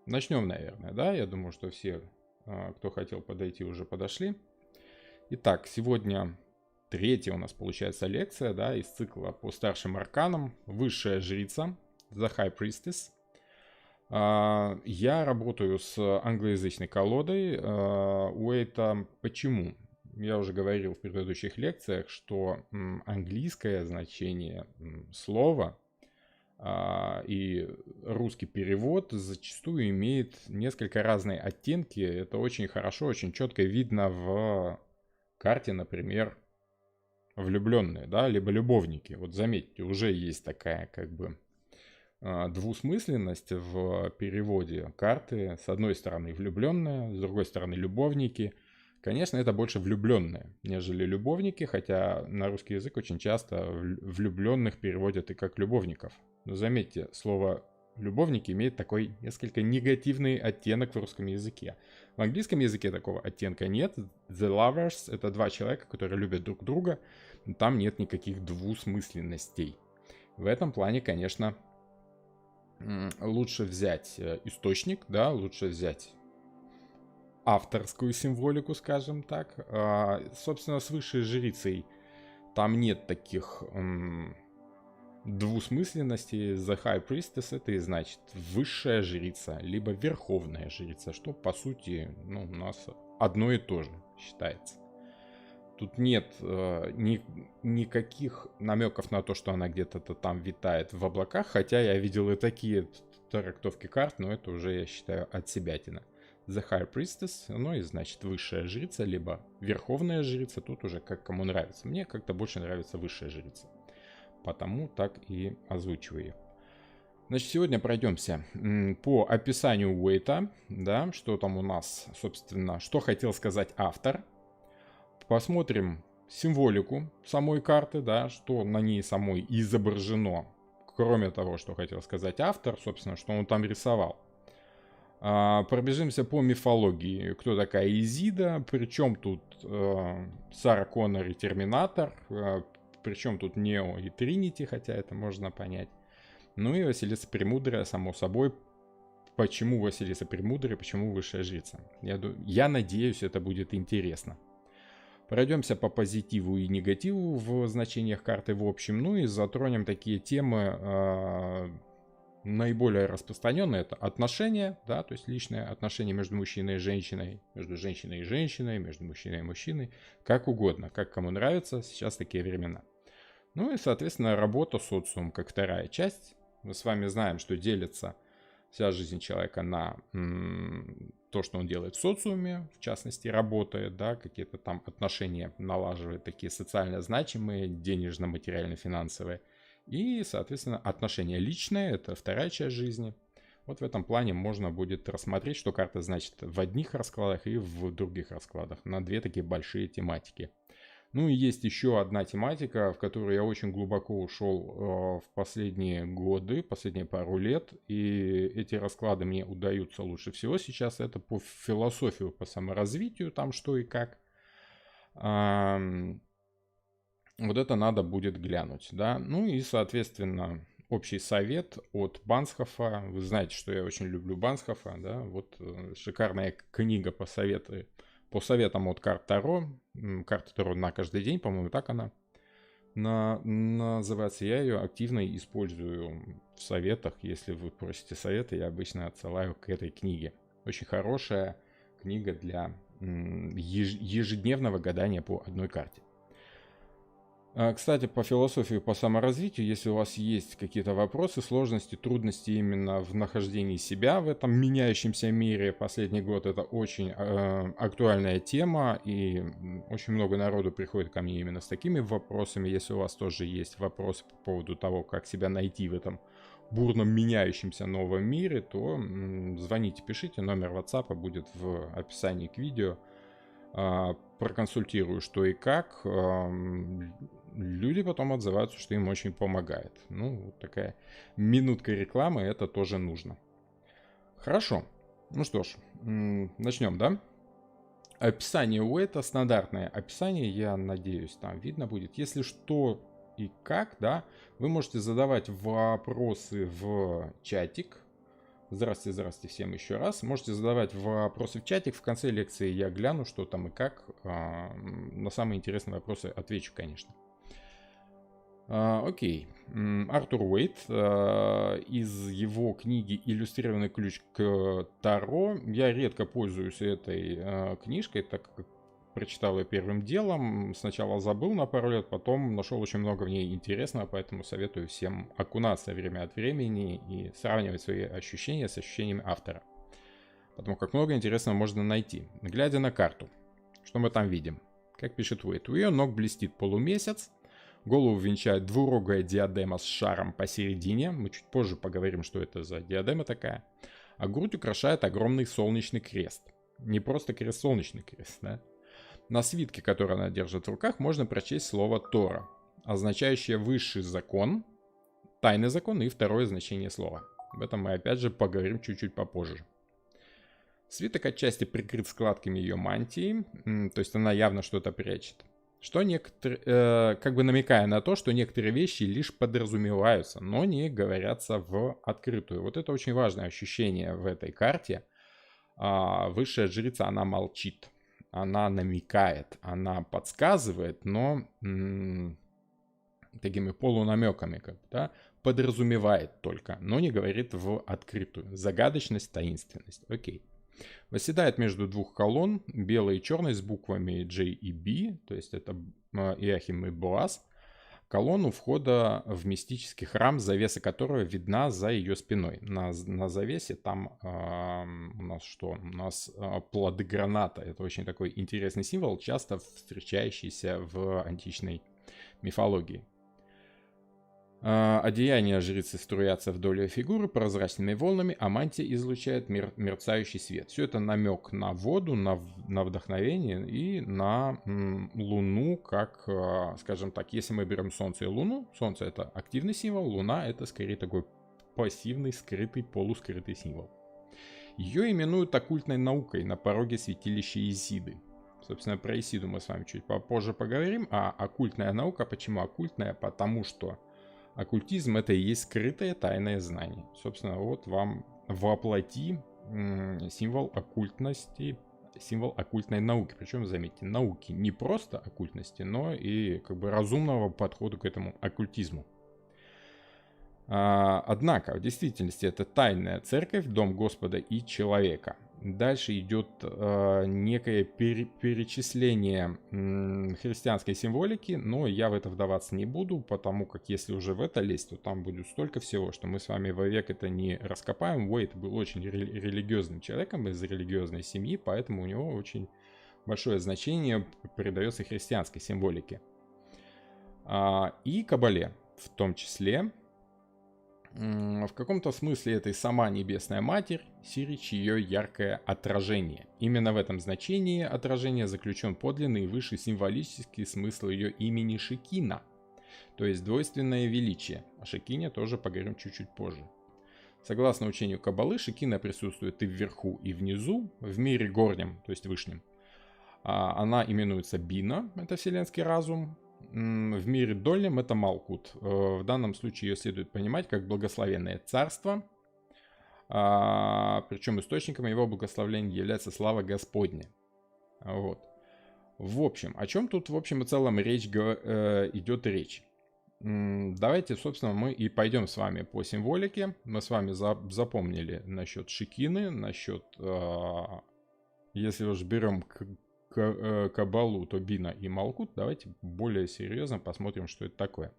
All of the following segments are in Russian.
Начнем, наверное, да? Я думаю, что все, кто хотел подойти, уже подошли. Итак, сегодня третья у нас получается лекция, да, из цикла по старшим арканам. Высшая жрица, The High Priestess. Я работаю с англоязычной колодой Уэйта. Почему? Я уже говорил в предыдущих лекциях, что английское значение слова и русский перевод зачастую имеет несколько разные оттенки. Это очень хорошо, очень четко видно в карте, например, влюбленные, да, либо любовники. Вот заметьте, уже есть такая как бы двусмысленность в переводе карты. С одной стороны влюбленные, с другой стороны любовники. Конечно, это больше влюбленные, нежели любовники, хотя на русский язык очень часто влюбленных переводят и как любовников. Но заметьте, слово любовники имеет такой несколько негативный оттенок в русском языке. В английском языке такого оттенка нет. The lovers — это два человека, которые любят друг друга. Там нет никаких двусмысленностей. В этом плане, конечно, лучше взять источник, да, лучше взять авторскую символику, скажем так. Собственно, с высшей жрицей там нет таких двусмысленностей. The High Priestess — это и значит высшая жрица, либо верховная жрица, что по сути у нас одно и то же считается. Тут нет никаких намеков на то, что она где-то там витает в облаках, хотя я видел и такие трактовки карт, но это уже, я считаю, отсебятина. The High Priestess, ну и значит высшая жрица, либо верховная жрица, тут уже как кому нравится. Мне как-то больше нравится высшая жрица, потому так и озвучиваю ее. Значит, сегодня пройдемся по описанию Уэйта, да, что там у нас, собственно, что хотел сказать автор. Посмотрим символику самой карты, да, что на ней самой изображено, кроме того, что хотел сказать автор, собственно, что он там рисовал. Пробежимся по мифологии, кто такая Изида, причем тут Сара Коннор и Терминатор, причем тут Нео и Тринити, хотя это можно понять. Ну и Василиса Премудрая, само собой. Почему Василиса Премудрая, почему высшая жрица? Я надеюсь, это будет интересно. Пройдемся по позитиву и негативу в значениях карты в общем, ну и затронем такие темы наиболее распространенные. Это отношения, да, то есть личные отношения между мужчиной и женщиной, между женщиной и женщиной, между мужчиной и мужчиной, как угодно, как кому нравится, сейчас такие времена. Ну и, соответственно, работа социум, как вторая часть. Мы с вами знаем, что делится вся жизнь человека на то, что он делает в социуме, в частности, работает, да, какие-то там отношения налаживает, такие социально значимые, денежно-материально-финансовые. И, соответственно, отношения личные, это вторая часть жизни. Вот в этом плане можно будет рассмотреть, что карта значит в одних раскладах и в других раскладах, на две такие большие тематики. Ну и есть еще одна тематика, в которую я очень глубоко ушел в последние годы, последние пару лет. И эти расклады мне удаются лучше всего сейчас. Это по философию, по саморазвитию, там что и как. Вот это надо будет глянуть, да. Ну и, соответственно, общий совет от Бансхофа. Вы знаете, что я очень люблю Бансхофа, да. Вот шикарная книга по советам от карт Таро. Карта Таро на каждый день, по-моему, так она называется. Я ее активно использую в советах. Если вы просите совета, я обычно отсылаю к этой книге. Очень хорошая книга для ежедневного гадания по одной карте. Кстати, по философии, по саморазвитию, если у вас есть какие-то вопросы, сложности, трудности именно в нахождении себя в этом меняющемся мире, последний год это очень актуальная тема, и очень много народу приходит ко мне именно с такими вопросами. Если у вас тоже есть вопросы по поводу того, как себя найти в этом бурном меняющемся новом мире, то звоните, пишите, номер WhatsApp будет в описании к видео. Проконсультирую, что и как. Люди потом отзываются, что им очень помогает. Ну, вот такая минутка рекламы, это тоже нужно. Хорошо. Ну что ж, начнем, да? Описание Уэйта, стандартное описание, я надеюсь, там видно будет. Если что и как, да, вы можете задавать вопросы в чатик. Здравствуйте, здравствуйте всем еще раз. Можете задавать вопросы в чатик. В конце лекции я гляну, что там и как. На самые интересные вопросы отвечу, конечно. Окей. Артур Уэйт из его книги «Иллюстрированный ключ к Таро». Я редко пользуюсь этой книжкой, так как прочитал ее первым делом. Сначала забыл на пару лет, потом нашел очень много в ней интересного, поэтому советую всем окунаться время от времени и сравнивать свои ощущения с ощущениями автора. Потому как много интересного можно найти. Глядя на карту, что мы там видим? Как пишет Уэйт, у ее ног блестит полумесяц, голову венчает двурогая диадема с шаром посередине. Мы чуть позже поговорим, что это за диадема такая. А грудь украшает огромный солнечный крест. Не просто крест, солнечный крест, да? На свитке, который она держит в руках, можно прочесть слово «Тора», означающее высший закон, тайный закон и второе значение слова. Об этом мы опять же поговорим чуть-чуть попозже. Свиток отчасти прикрыт складками ее мантии, то есть она явно что-то прячет. Что как бы намекая на то, что некоторые вещи лишь подразумеваются, но не говорятся в открытую. Вот это очень важное ощущение в этой карте. Высшая жрица, она молчит. Она намекает, она подсказывает, но такими полунамеками, как бы, да, подразумевает только, но не говорит в открытую. Загадочность, таинственность. Окей. Восседает между двух колонн, белой и черной, с буквами J и B, то есть это Иоахим и Боаз. Колонну входа в мистический храм, завеса которого видна за ее спиной. На завесе там у нас что? У нас плоды граната. Это очень такой интересный символ, часто встречающийся в античной мифологии. Одеяния жрицы струятся вдоль ее фигуры прозрачными волнами, а мантия излучает мерцающий свет. Все это намек на воду, на вдохновение и на Луну, как, скажем так, если мы берем Солнце и Луну, Солнце это активный символ, Луна это скорее такой пассивный, скрытый, полускрытый символ. Ее именуют оккультной наукой на пороге святилища Исиды. Собственно, про Исиду мы с вами чуть попозже поговорим. А оккультная наука, почему оккультная? Потому что оккультизм — это и есть скрытое тайное знание. Собственно, вот вам воплоти символ оккультности, символ оккультной науки. Причем, заметьте, науки не просто оккультности, но и как бы разумного подхода к этому оккультизму. Однако, в действительности, это тайная церковь, дом Господа и человека. Дальше идет некое перечисление христианской символики, но я в это вдаваться не буду, потому как если уже в это лезть, то там будет столько всего, что мы с вами вовек это не раскопаем. Уэйт был очень религиозным человеком из религиозной семьи, поэтому у него очень большое значение придается христианской символике. И Кабале в том числе. В каком-то смысле это и сама Небесная Матерь, Сирич ее яркое отражение. Именно в этом значении отражения заключен подлинный и высший символический смысл ее имени Шекина, то есть двойственное величие. О Шекине тоже поговорим чуть-чуть позже. Согласно учению Каббалы, Шекина присутствует и вверху, и внизу, в мире горнем, то есть вышнем. Она именуется Бина, это вселенский разум. В мире дольнем это Малкут. В данном случае ее следует понимать как благословенное царство. Причем источником его благословения является слава Господня. Вот. В общем, о чем тут в общем и целом идет речь? Давайте, собственно, мы и пойдем с вами по символике. Мы с вами запомнили насчет Шекины, насчет, если уж берем Кабалу, то Бина и Малкут. Давайте более серьезно посмотрим, что это такое.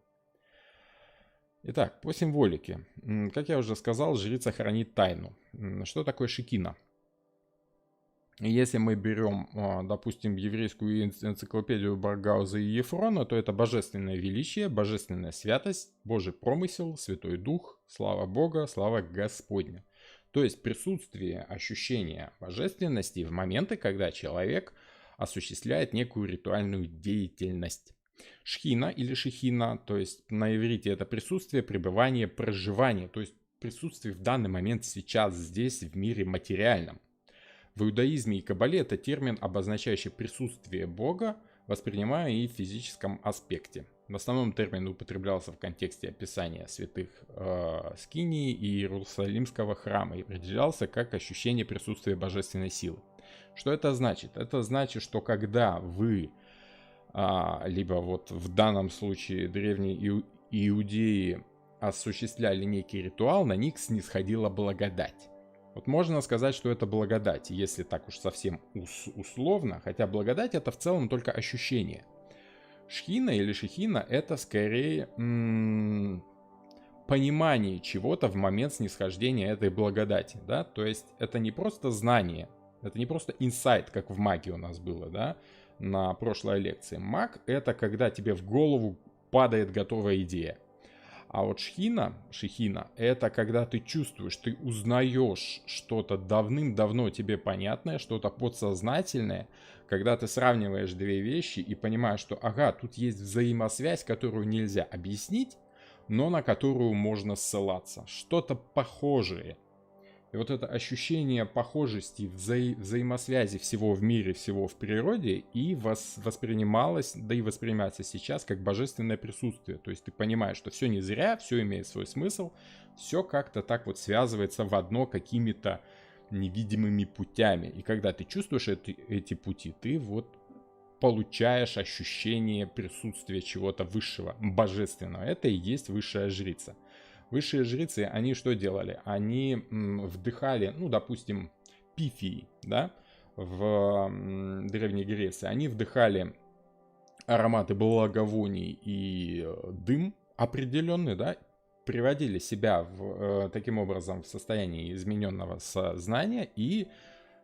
Итак, по символике. Как я уже сказал, жрица хранит тайну. Что такое Шекина? Если мы берем, допустим, еврейскую энциклопедию Баргауза и Ефрона, то это божественное величие, божественная святость, Божий промысел, Святой Дух, слава Бога, слава Господня. То есть присутствие, ощущение божественности в моменты, когда человек осуществляет некую ритуальную деятельность. Шхина или шехина, то есть на иврите это присутствие, пребывание, проживание, то есть присутствие в данный момент сейчас, здесь, в мире материальном. В иудаизме и кабале это термин, обозначающий присутствие Бога, воспринимаемый и в физическом аспекте. В основном термин употреблялся в контексте описания святых Скинии и Иерусалимского храма и определялся как ощущение присутствия божественной силы. Что это значит? Это значит, что когда вы, либо вот в данном случае древние иудеи осуществляли некий ритуал, на них снисходила благодать. Вот можно сказать, что это благодать, если так уж совсем условно, хотя благодать это в целом только ощущение. Шхина или шехина это скорее понимание чего-то в момент снисхождения этой благодати, да, то есть это не просто знание, это не просто инсайт, как в магии у нас было, да, на прошлой лекции. Маг это когда тебе в голову падает готовая идея. А вот шехина, это когда ты чувствуешь, ты узнаешь что-то давным-давно тебе понятное, что-то подсознательное, когда ты сравниваешь две вещи и понимаешь, что ага, тут есть взаимосвязь, которую нельзя объяснить, но на которую можно ссылаться. Что-то похожее. И вот это ощущение похожести, взаимосвязи всего в мире, всего в природе и воспринималось, да и воспринимается сейчас как божественное присутствие. То есть ты понимаешь, что все не зря, все имеет свой смысл, все как-то так вот связывается в одно какими-то невидимыми путями. И когда ты чувствуешь эти пути, ты вот получаешь ощущение присутствия чего-то высшего, божественного. Это и есть высшая жрица. Высшие жрицы, они что делали? Они вдыхали, ну, допустим, пифии, да, в Древней Греции. Они вдыхали ароматы благовоний и дым определенный, да, приводили себя таким образом в состояние измененного сознания и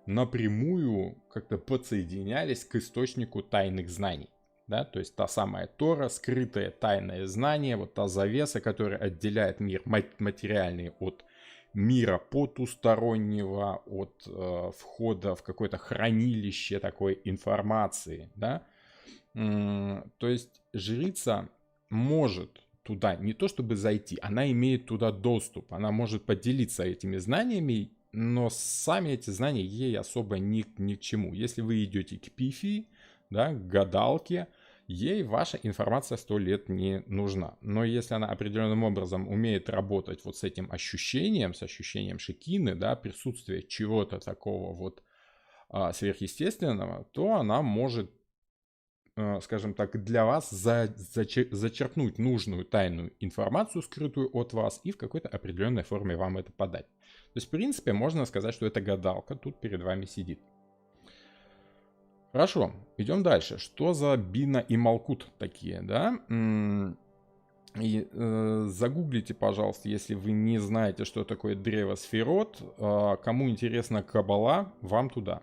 напрямую как-то подсоединялись к источнику тайных знаний. Да, то есть та самая Тора, скрытое тайное знание, вот та завеса, которая отделяет мир материальный от мира потустороннего, от входа в какое-то хранилище такой информации, да. То есть жрица может туда не то чтобы зайти, она имеет туда доступ, она может поделиться этими знаниями, но сами эти знания ей особо ни к чему. Если вы идете к пифии, да, к гадалке, ей ваша информация 100 лет не нужна. Но если она определенным образом умеет работать вот с этим ощущением, с ощущением шекины, да, присутствия чего-то такого вот сверхъестественного, то она может, скажем так, для вас зачерпнуть нужную тайную информацию, скрытую от вас, и в какой-то определенной форме вам это подать. То есть, в принципе, можно сказать, что это гадалка тут перед вами сидит. Хорошо, идем дальше. Что за Бина и Малкут такие, да? Загуглите, пожалуйста, если вы не знаете, что такое древо сферот. Кому интересна Каббала, вам туда.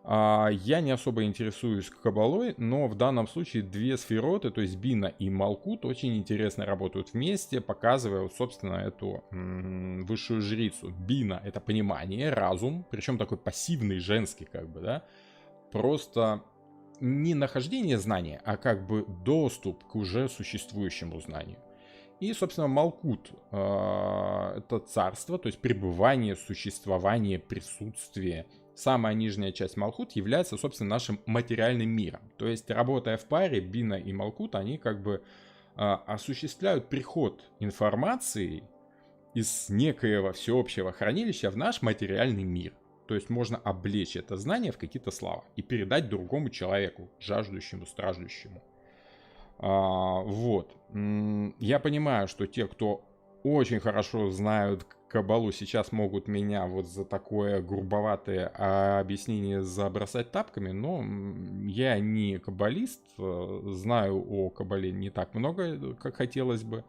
Я не особо интересуюсь Каббалой, но в данном случае две сфероты, то есть Бина и Малкут, очень интересно работают вместе, показывая, собственно, эту высшую жрицу. Бина — это понимание, разум, причем такой пассивный, женский, как бы, да? Просто не нахождение знания, а как бы доступ к уже существующему знанию. И, собственно, Малкут — это царство, то есть пребывание, существование, присутствие. Самая нижняя часть Малкут является, собственно, нашим материальным миром. То есть, работая в паре, Бина и Малкут, они как бы осуществляют приход информации из некоего всеобщего хранилища в наш материальный мир. То есть можно облечь это знание в какие-то слова и передать другому человеку, жаждущему, страждущему. Вот. Я понимаю, что те, кто очень хорошо знают Каббалу, сейчас могут меня вот за такое грубоватое объяснение забросать тапками, но я не каббалист, знаю о Каббале не так много, как хотелось бы.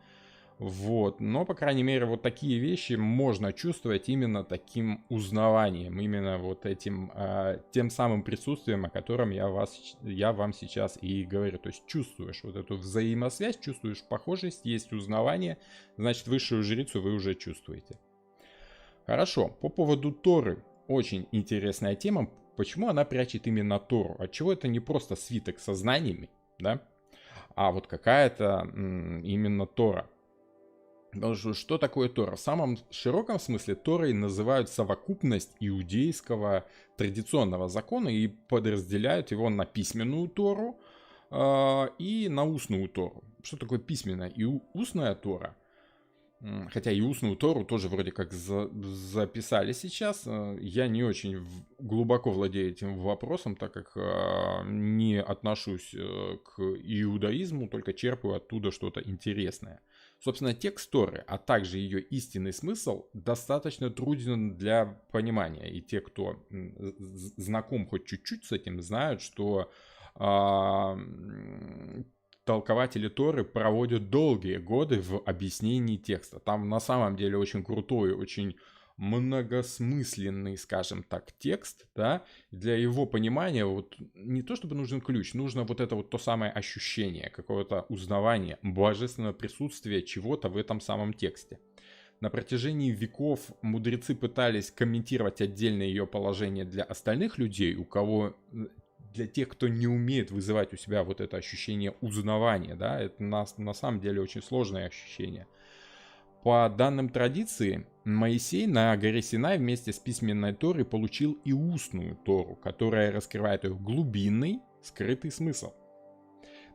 Вот, но, по крайней мере, вот такие вещи можно чувствовать именно таким узнаванием, именно вот этим, тем самым присутствием, о котором я вам сейчас и говорю. То есть чувствуешь вот эту взаимосвязь, чувствуешь похожесть, есть узнавание, значит, высшую жрицу вы уже чувствуете. Хорошо, по поводу Торы, очень интересная тема, почему она прячет именно Тору, отчего это не просто свиток со знаниями, да, а вот какая-то именно Тора. Потому что такое Тора? В самом широком смысле Торой называют совокупность иудейского традиционного закона и подразделяют его на письменную Тору, и на устную Тору. Что такое письменная и устная Тора? Хотя и устную Тору тоже вроде как записали сейчас. Я не очень глубоко владею этим вопросом, так как не отношусь к иудаизму, только черпаю оттуда что-то интересное. Собственно, текст Торы, а также ее истинный смысл достаточно труден для понимания. И те, кто знаком хоть чуть-чуть с этим, знают, что толкователи Торы проводят долгие годы в объяснении текста. Там на самом деле очень крутой, очень многосмысленный, скажем так, текст, да, для его понимания вот не то чтобы нужен ключ, нужно вот это вот то самое ощущение, какого-то узнавания, божественного присутствия чего-то в этом самом тексте. На протяжении веков мудрецы пытались комментировать отдельное ее положение для остальных людей, у кого, для тех, кто не умеет вызывать у себя вот это ощущение узнавания, да, это на самом деле очень сложное ощущение. По данным традиции, Моисей на горе Синай вместе с письменной Торой получил и устную Тору, которая раскрывает ее глубинный, скрытый смысл.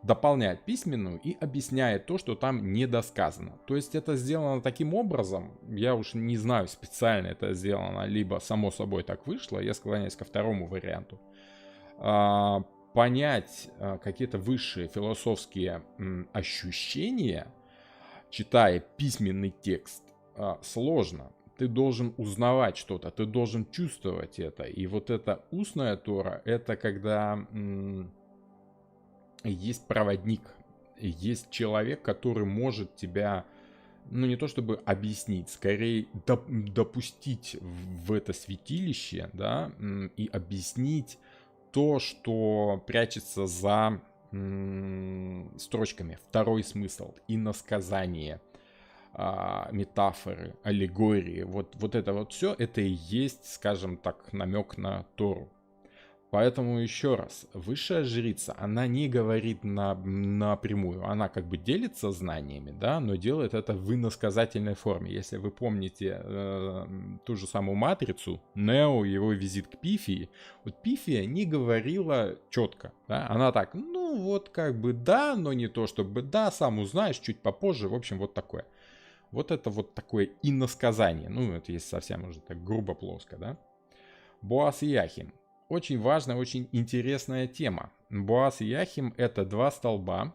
Дополняет письменную и объясняет то, что там недосказано. То есть это сделано таким образом, я уж не знаю, специально это сделано, либо само собой так вышло, я склоняюсь ко второму варианту. Понять какие-то высшие философские ощущения, читая письменный текст, сложно. Ты должен узнавать что-то, ты должен чувствовать это. И вот эта устная Тора, это когда есть проводник, есть человек, который может тебя, ну не то чтобы объяснить, скорее допустить в это святилище, да, и объяснить то, что прячется за строчками. Второй смысл, иносказание, метафоры, аллегории. Вот это вот все, это и есть, скажем так, намек на Тору. Поэтому еще раз, высшая жрица, она не говорит напрямую, она как бы делится знаниями, да, но делает это в иносказательной форме. Если вы помните ту же самую матрицу, Нео, его визит к Пифии, вот Пифия не говорила четко, да, она так, ну вот как бы да, но не то чтобы да, сам узнаешь чуть попозже, в общем вот такое. Вот это вот такое иносказание, ну это если совсем уже так грубо плоско, да. Боас и Яхим. Очень важная, очень интересная тема. Боас и Яхим — это два столба.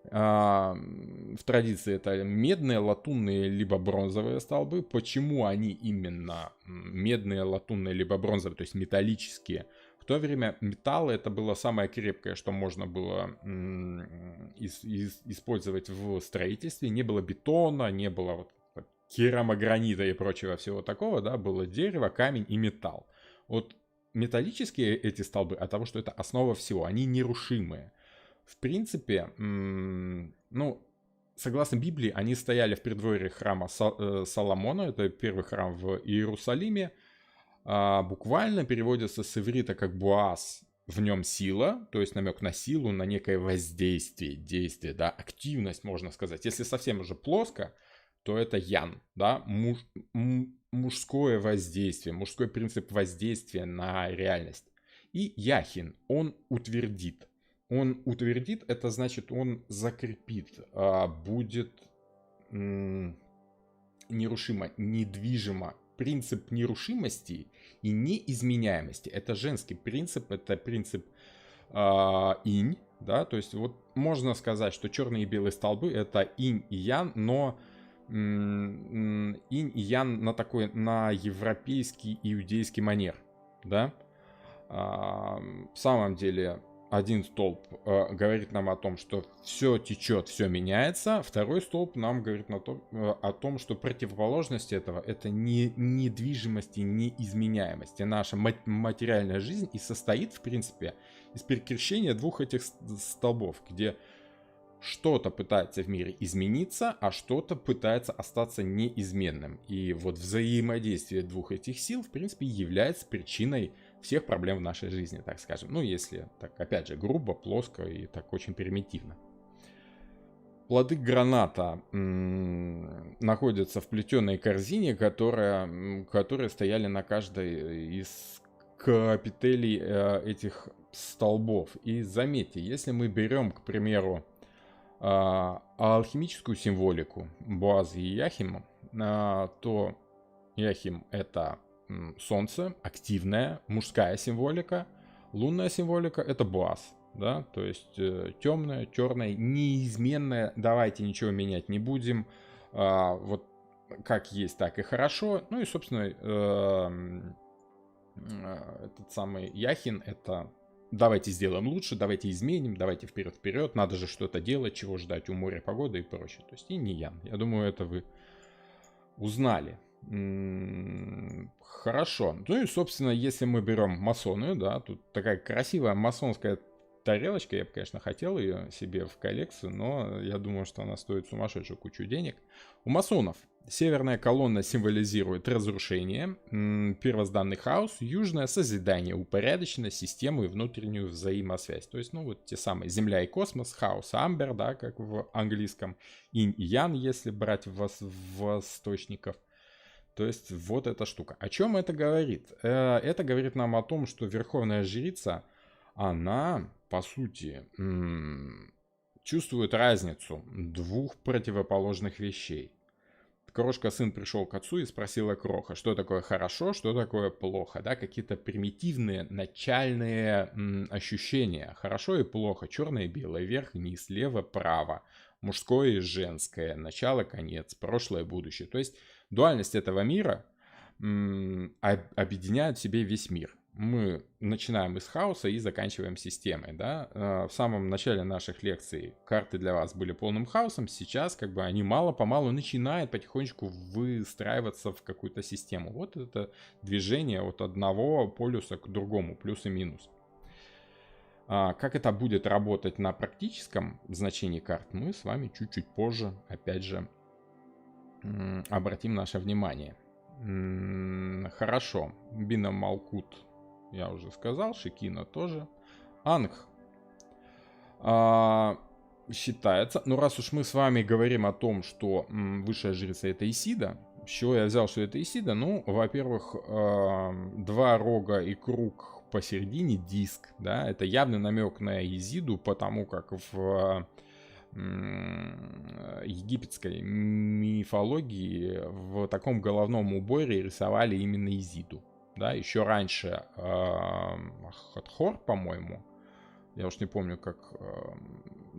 В традиции это медные, латунные, либо бронзовые столбы. Почему они именно медные, латунные, либо бронзовые, то есть металлические? В то время металл — это было самое крепкое, что можно было использовать в строительстве. Не было бетона, не было вот керамогранита и прочего всего такого, да, было дерево, камень и металл. Вот металлические эти столбы от того, что это основа всего, они нерушимые. В принципе, ну, согласно Библии, они стояли в преддверии храма Соломона, это первый храм в Иерусалиме. Буквально переводится с иврита как Боас, в нем сила, то есть намек на силу, на некое воздействие, действие, да, активность, можно сказать. Если совсем уже плоско, то это Ян, да, мужское воздействие, мужской принцип воздействия на реальность. И Яхин, он утвердит. Он утвердит, это значит, он закрепит, будет нерушимо, недвижимо. Принцип нерушимости и неизменяемости. Это женский принцип, это принцип инь, да, то есть вот можно сказать, что черные и белые столбы это инь и ян, но инь и ян на такой, на европейский иудейский манер, да. В самом деле один столб говорит нам о том, что все течет, все меняется. Второй столб нам говорит о том, что противоположность этого — это не недвижимость и неизменяемость. И наша материальная жизнь и состоит, в принципе, из перекрещения двух этих столбов, где что-то пытается в мире измениться, а что-то пытается остаться неизменным. И вот взаимодействие двух этих сил, в принципе, является причиной всех проблем в нашей жизни, так скажем. Ну, если так, опять же, грубо, плоско и так очень примитивно. Плоды граната находятся в плетеной корзине, которые стояли на каждой из капителей этих столбов. И заметьте, если мы берем, к примеру, алхимическую символику Боаза и Яхима, то Яхим — это солнце, активная мужская символика, лунная символика — это Боаз. Да, то есть темная, черная, неизменная, давайте ничего менять не будем, вот как есть, так и хорошо. Ну и, собственно, этот самый Яхин — это давайте сделаем лучше, давайте изменим, давайте вперед-вперед, надо же что-то делать, чего ждать у моря, погоды и прочее. То есть и не Ян. Я думаю, это вы узнали. Хорошо. Ну и, собственно, если мы берем масонию, да, тут такая красивая масонская тарелочка, я бы, конечно, хотел ее себе в коллекцию, но я думаю, что она стоит сумасшедшую кучу денег. У масонов северная колонна символизирует разрушение, первозданный хаос, южное — созидание, упорядоченность, систему и внутреннюю взаимосвязь. То есть, ну, вот те самые Земля и космос, хаос, амбер, да, как в английском, инь и ян, если брать восточников. То есть, вот эта штука. О чем это говорит? Это говорит нам о том, что верховная жрица, она, по сути, чувствует разницу двух противоположных вещей. Крошка сын пришел к отцу и спросила Кроха, что такое хорошо, что такое плохо, да, какие-то примитивные начальные ощущения. Хорошо и плохо, черное и белое, вверх, вниз, слева, право, мужское и женское, начало, конец, прошлое, будущее. То есть дуальность этого мира объединяет в себе весь мир. Мы начинаем из хаоса и заканчиваем системой, да. В самом начале наших лекций карты для вас были полным хаосом, сейчас как бы они мало-помалу начинают потихонечку выстраиваться в какую-то систему. Вот это движение от одного полюса к другому, плюс и минус. Как это будет работать на практическом значении карт, мы с вами чуть-чуть позже, опять же, обратим наше внимание. Хорошо, Бина Малкут я уже сказал, Шекина тоже. Ангх считается, ну раз уж мы с вами говорим о том, что высшая жрица это Исида, с чего я взял, что это Исида? Ну, во-первых, два рога и круг посередине, диск, да, это явный намек на Изиду, потому как в египетской мифологии в таком головном уборе рисовали именно Изиду. Да, еще раньше Хатхор, по-моему, я уж не помню, как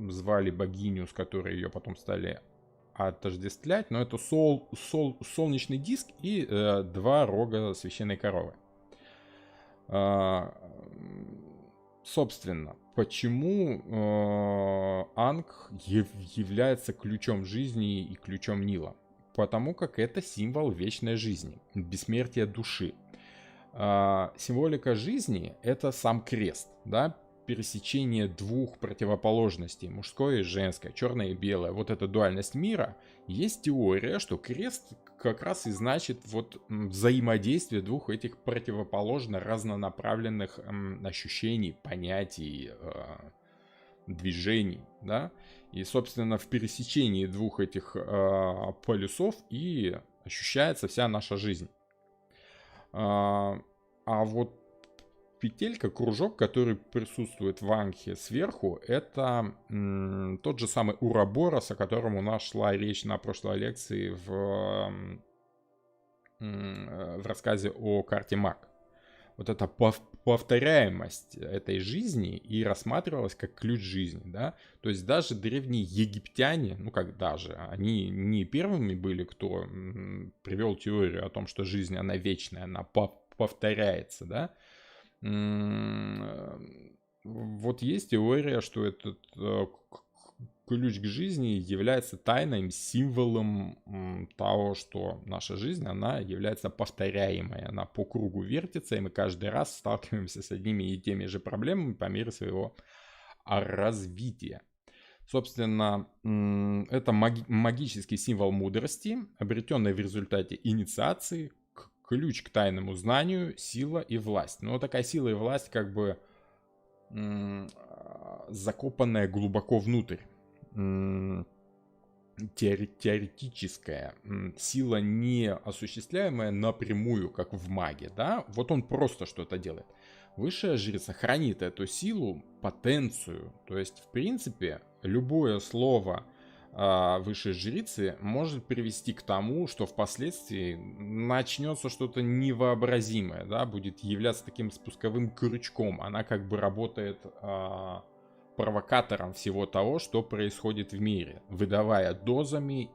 звали богиню, с которой ее потом стали отождествлять, но это солнечный диск и два рога священной коровы. Собственно, почему Анг является ключом жизни и ключом Нила? Потому как это символ вечной жизни, бессмертия души. Символика жизни — это сам крест, да, пересечение двух противоположностей, мужское и женское, черное и белое, вот эта дуальность мира. Есть теория, что крест как раз и значит вот взаимодействие двух этих противоположно разнонаправленных ощущений, понятий, движений, да, и, собственно, в пересечении двух этих полюсов и ощущается вся наша жизнь. А вот петелька, кружок, который присутствует в Ангхе сверху, это тот же самый Ураборос, о котором у нас шла речь на прошлой лекции в рассказе о карте Маг. Вот эта повторяемость этой жизни и рассматривалась как ключ жизни, да. То есть даже древние египтяне, ну как даже, они не первыми были, кто привел теорию о том, что жизнь, она вечная, она повторяется, да. Вот есть теория, что этот ключ к жизни является тайным символом того, что наша жизнь, она является повторяемой, она по кругу вертится, и мы каждый раз сталкиваемся с одними и теми же проблемами по мере своего развития. Собственно, это магический символ мудрости, обретенный в результате инициации, ключ к тайному знанию, сила и власть. Но такая сила и власть как бы закопанная глубоко внутрь. теоретическая сила, не осуществляемая напрямую, как в маге, да, вот он просто что-то делает. Высшая жрица хранит эту силу, потенцию, то есть, в принципе, любое слово высшей жрицы может привести к тому, что впоследствии начнется что-то невообразимое, да, будет являться таким спусковым крючком. Она как бы работает провокатором всего того, что происходит в мире, выдавая дозами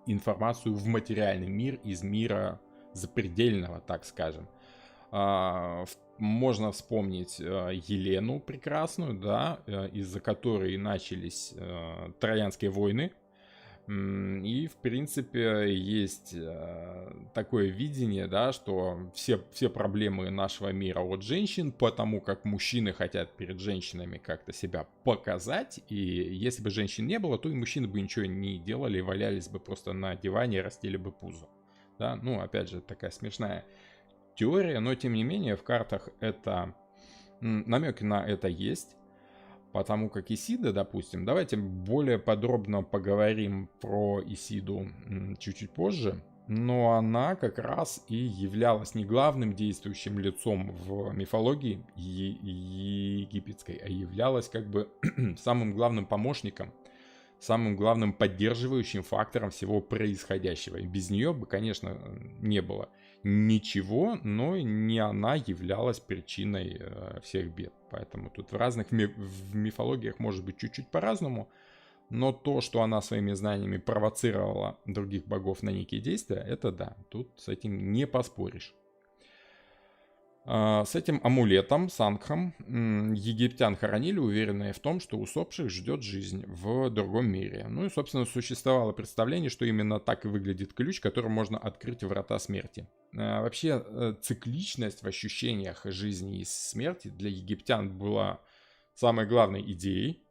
информацию в материальный мир из мира запредельного, так скажем. Можно вспомнить Елену прекрасную, да, из-за которой начались Троянские войны. И, в принципе, есть такое видение, да, что все проблемы нашего мира от женщин, потому как мужчины хотят перед женщинами как-то себя показать, и если бы женщин не было, то и мужчины бы ничего не делали, валялись бы просто на диване, растили бы пузо. Да, ну, опять же, такая смешная теория, но, тем не менее, в картах это намеки на это есть. Потому как Исида, допустим, давайте более подробно поговорим про Исиду чуть-чуть позже, но она как раз и являлась не главным действующим лицом в мифологии египетской, а являлась как бы самым главным помощником, самым главным поддерживающим фактором всего происходящего. И без нее бы, конечно, не было ничего, но не она являлась причиной всех бед. Поэтому тут в мифологиях может быть чуть-чуть по-разному, но то, что она своими знаниями провоцировала других богов на некие действия, это да, тут с этим не поспоришь. С этим амулетом, сангхом, египтян хоронили, уверенные в том, что усопших ждет жизнь в другом мире. Ну и, собственно, существовало представление, что именно так и выглядит ключ, которым можно открыть врата смерти. Вообще, цикличность в ощущениях жизни и смерти для египтян была самой главной идеей.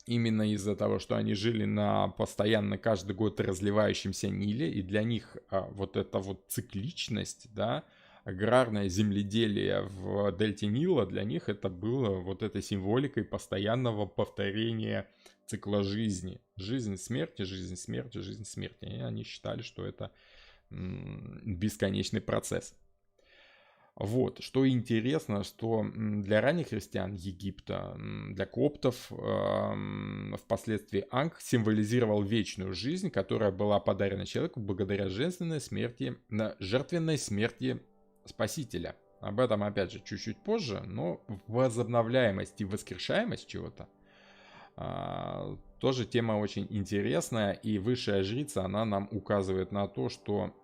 Именно из-за того, что они жили на постоянно каждый год разливающемся Ниле, и для них вот эта вот цикличность, да, аграрное земледелие в дельте Нила, для них это было вот этой символикой постоянного повторения цикла жизни. Жизнь, смерти, жизнь, смерти, жизнь, смерти. И они считали, что это бесконечный процесс. Вот, что интересно, что для ранних христиан Египта, для коптов, впоследствии Анг символизировал вечную жизнь, которая была подарена человеку благодаря жертвенной смерти Спасителя. Об этом, опять же, чуть-чуть позже, но возобновляемость и воскрешаемость чего-то тоже тема очень интересная, и высшая жрица, она нам указывает на то, что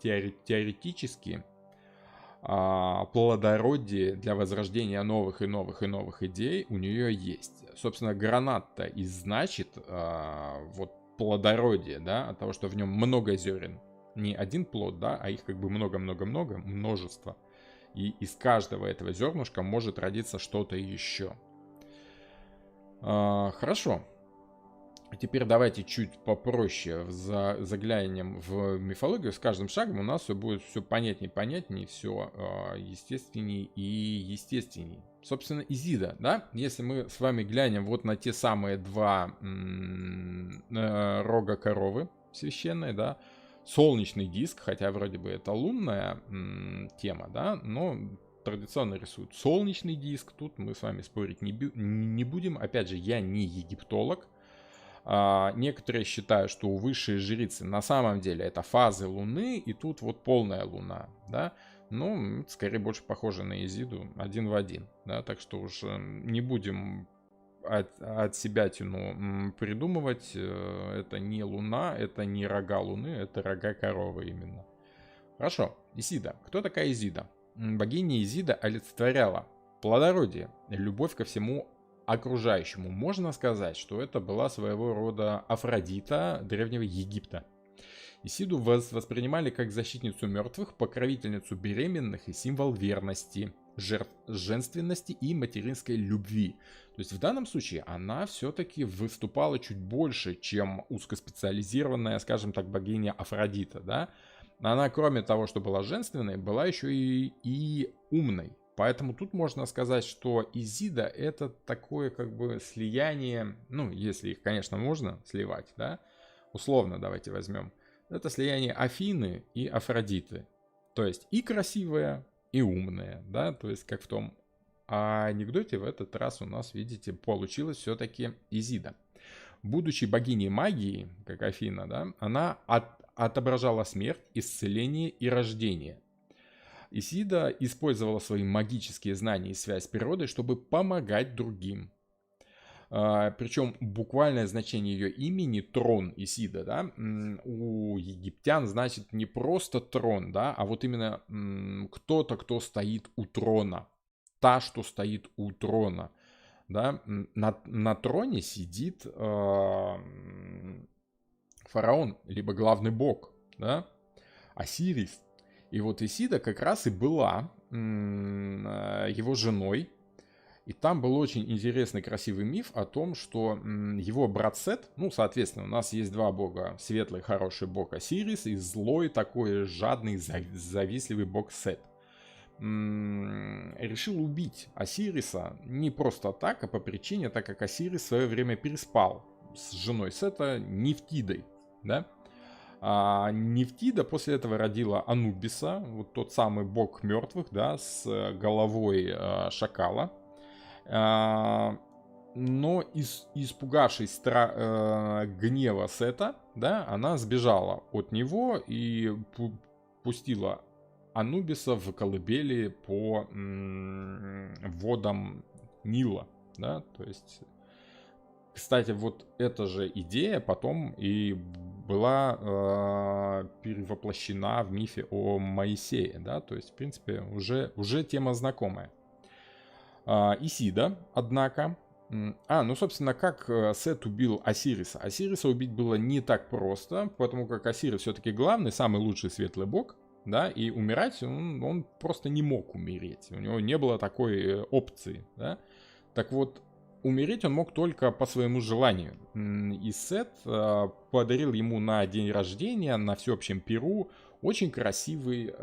теоретически плодородие для возрождения новых и новых и новых идей у нее есть. Собственно, гранат-то и значит вот плодородие, да, от того, что в нем много зерен. Не один плод, да, а их как бы много-много-много, множество. И из каждого этого зернышка может родиться что-то еще. Хорошо. Теперь давайте чуть попроще заглянем в мифологию. С каждым шагом у нас все будет все понятнее, все естественней и естественней. Собственно, Изида, да? Если мы с вами глянем вот на те самые два рога коровы священные, да, солнечный диск, хотя вроде бы это лунная тема, да, но традиционно рисуют солнечный диск. Тут мы с вами спорить не будем. Опять же, я не египтолог. Некоторые считают, что у высшей жрицы на самом деле это фазы Луны, и тут вот полная Луна, да, ну, скорее больше похоже на Изиду, один в один, да, так что уж не будем от себя придумывать, это не Луна, это не рога Луны, это рога коровы именно. Хорошо, Изида. Кто такая Изида? Богиня Изида олицетворяла плодородие, любовь ко всему окружающему. Можно сказать, что это была своего рода Афродита древнего Египта. Исиду воспринимали как защитницу мертвых, покровительницу беременных и символ верности, женственности и материнской любви. То есть в данном случае она все-таки выступала чуть больше, чем узкоспециализированная, скажем так, богиня Афродита, да? Она, кроме того, что была женственной, была еще и умной. Поэтому тут можно сказать, что Изида это такое как бы слияние, ну, если их, конечно, можно сливать, да, условно давайте возьмем, это слияние Афины и Афродиты. То есть и красивая, и умная, да, то есть как в том анекдоте в этот раз у нас, видите, получилось все-таки Изида. Будучи богиней магии, как Афина, да, она отображала смерть, исцеление и рождение. Исида использовала свои магические знания и связь с природой, чтобы помогать другим. Причем буквальное значение ее имени трон Исида, да, у египтян значит не просто трон, да, а вот именно кто-то, кто стоит у трона, та, что стоит у трона, да, на троне сидит фараон, либо главный бог, да, Осирис. И вот Исида как раз и была его женой. И там был очень интересный, красивый миф о том, что его брат Сет, ну, соответственно, у нас есть два бога. Светлый, хороший бог Осирис и злой, такой жадный, завистливый бог Сет. Решил убить Осириса не просто так, а по причине, так как Осирис в свое время переспал с женой Сета Нефтидой, да? А Нефтида после этого родила Анубиса, вот тот самый бог мертвых, да, с головой шакала. Но испугавшись гнева Сета, да, она сбежала от него и пустила Анубиса в колыбели по водам Нила, да, то есть, кстати, вот эта же идея потом и была перевоплощена в мифе о Моисее, да, то есть, в принципе, уже тема знакомая. Исида, однако... ну, собственно, как Сет убил Осириса? Осириса убить было не так просто, потому как Осирис все-таки главный, самый лучший светлый бог, да, и умирать он просто не мог умереть. У него не было такой опции, да. Так вот, умереть он мог только по своему желанию. И Сет подарил ему на день рождения, на всеобщем пиру, очень красивый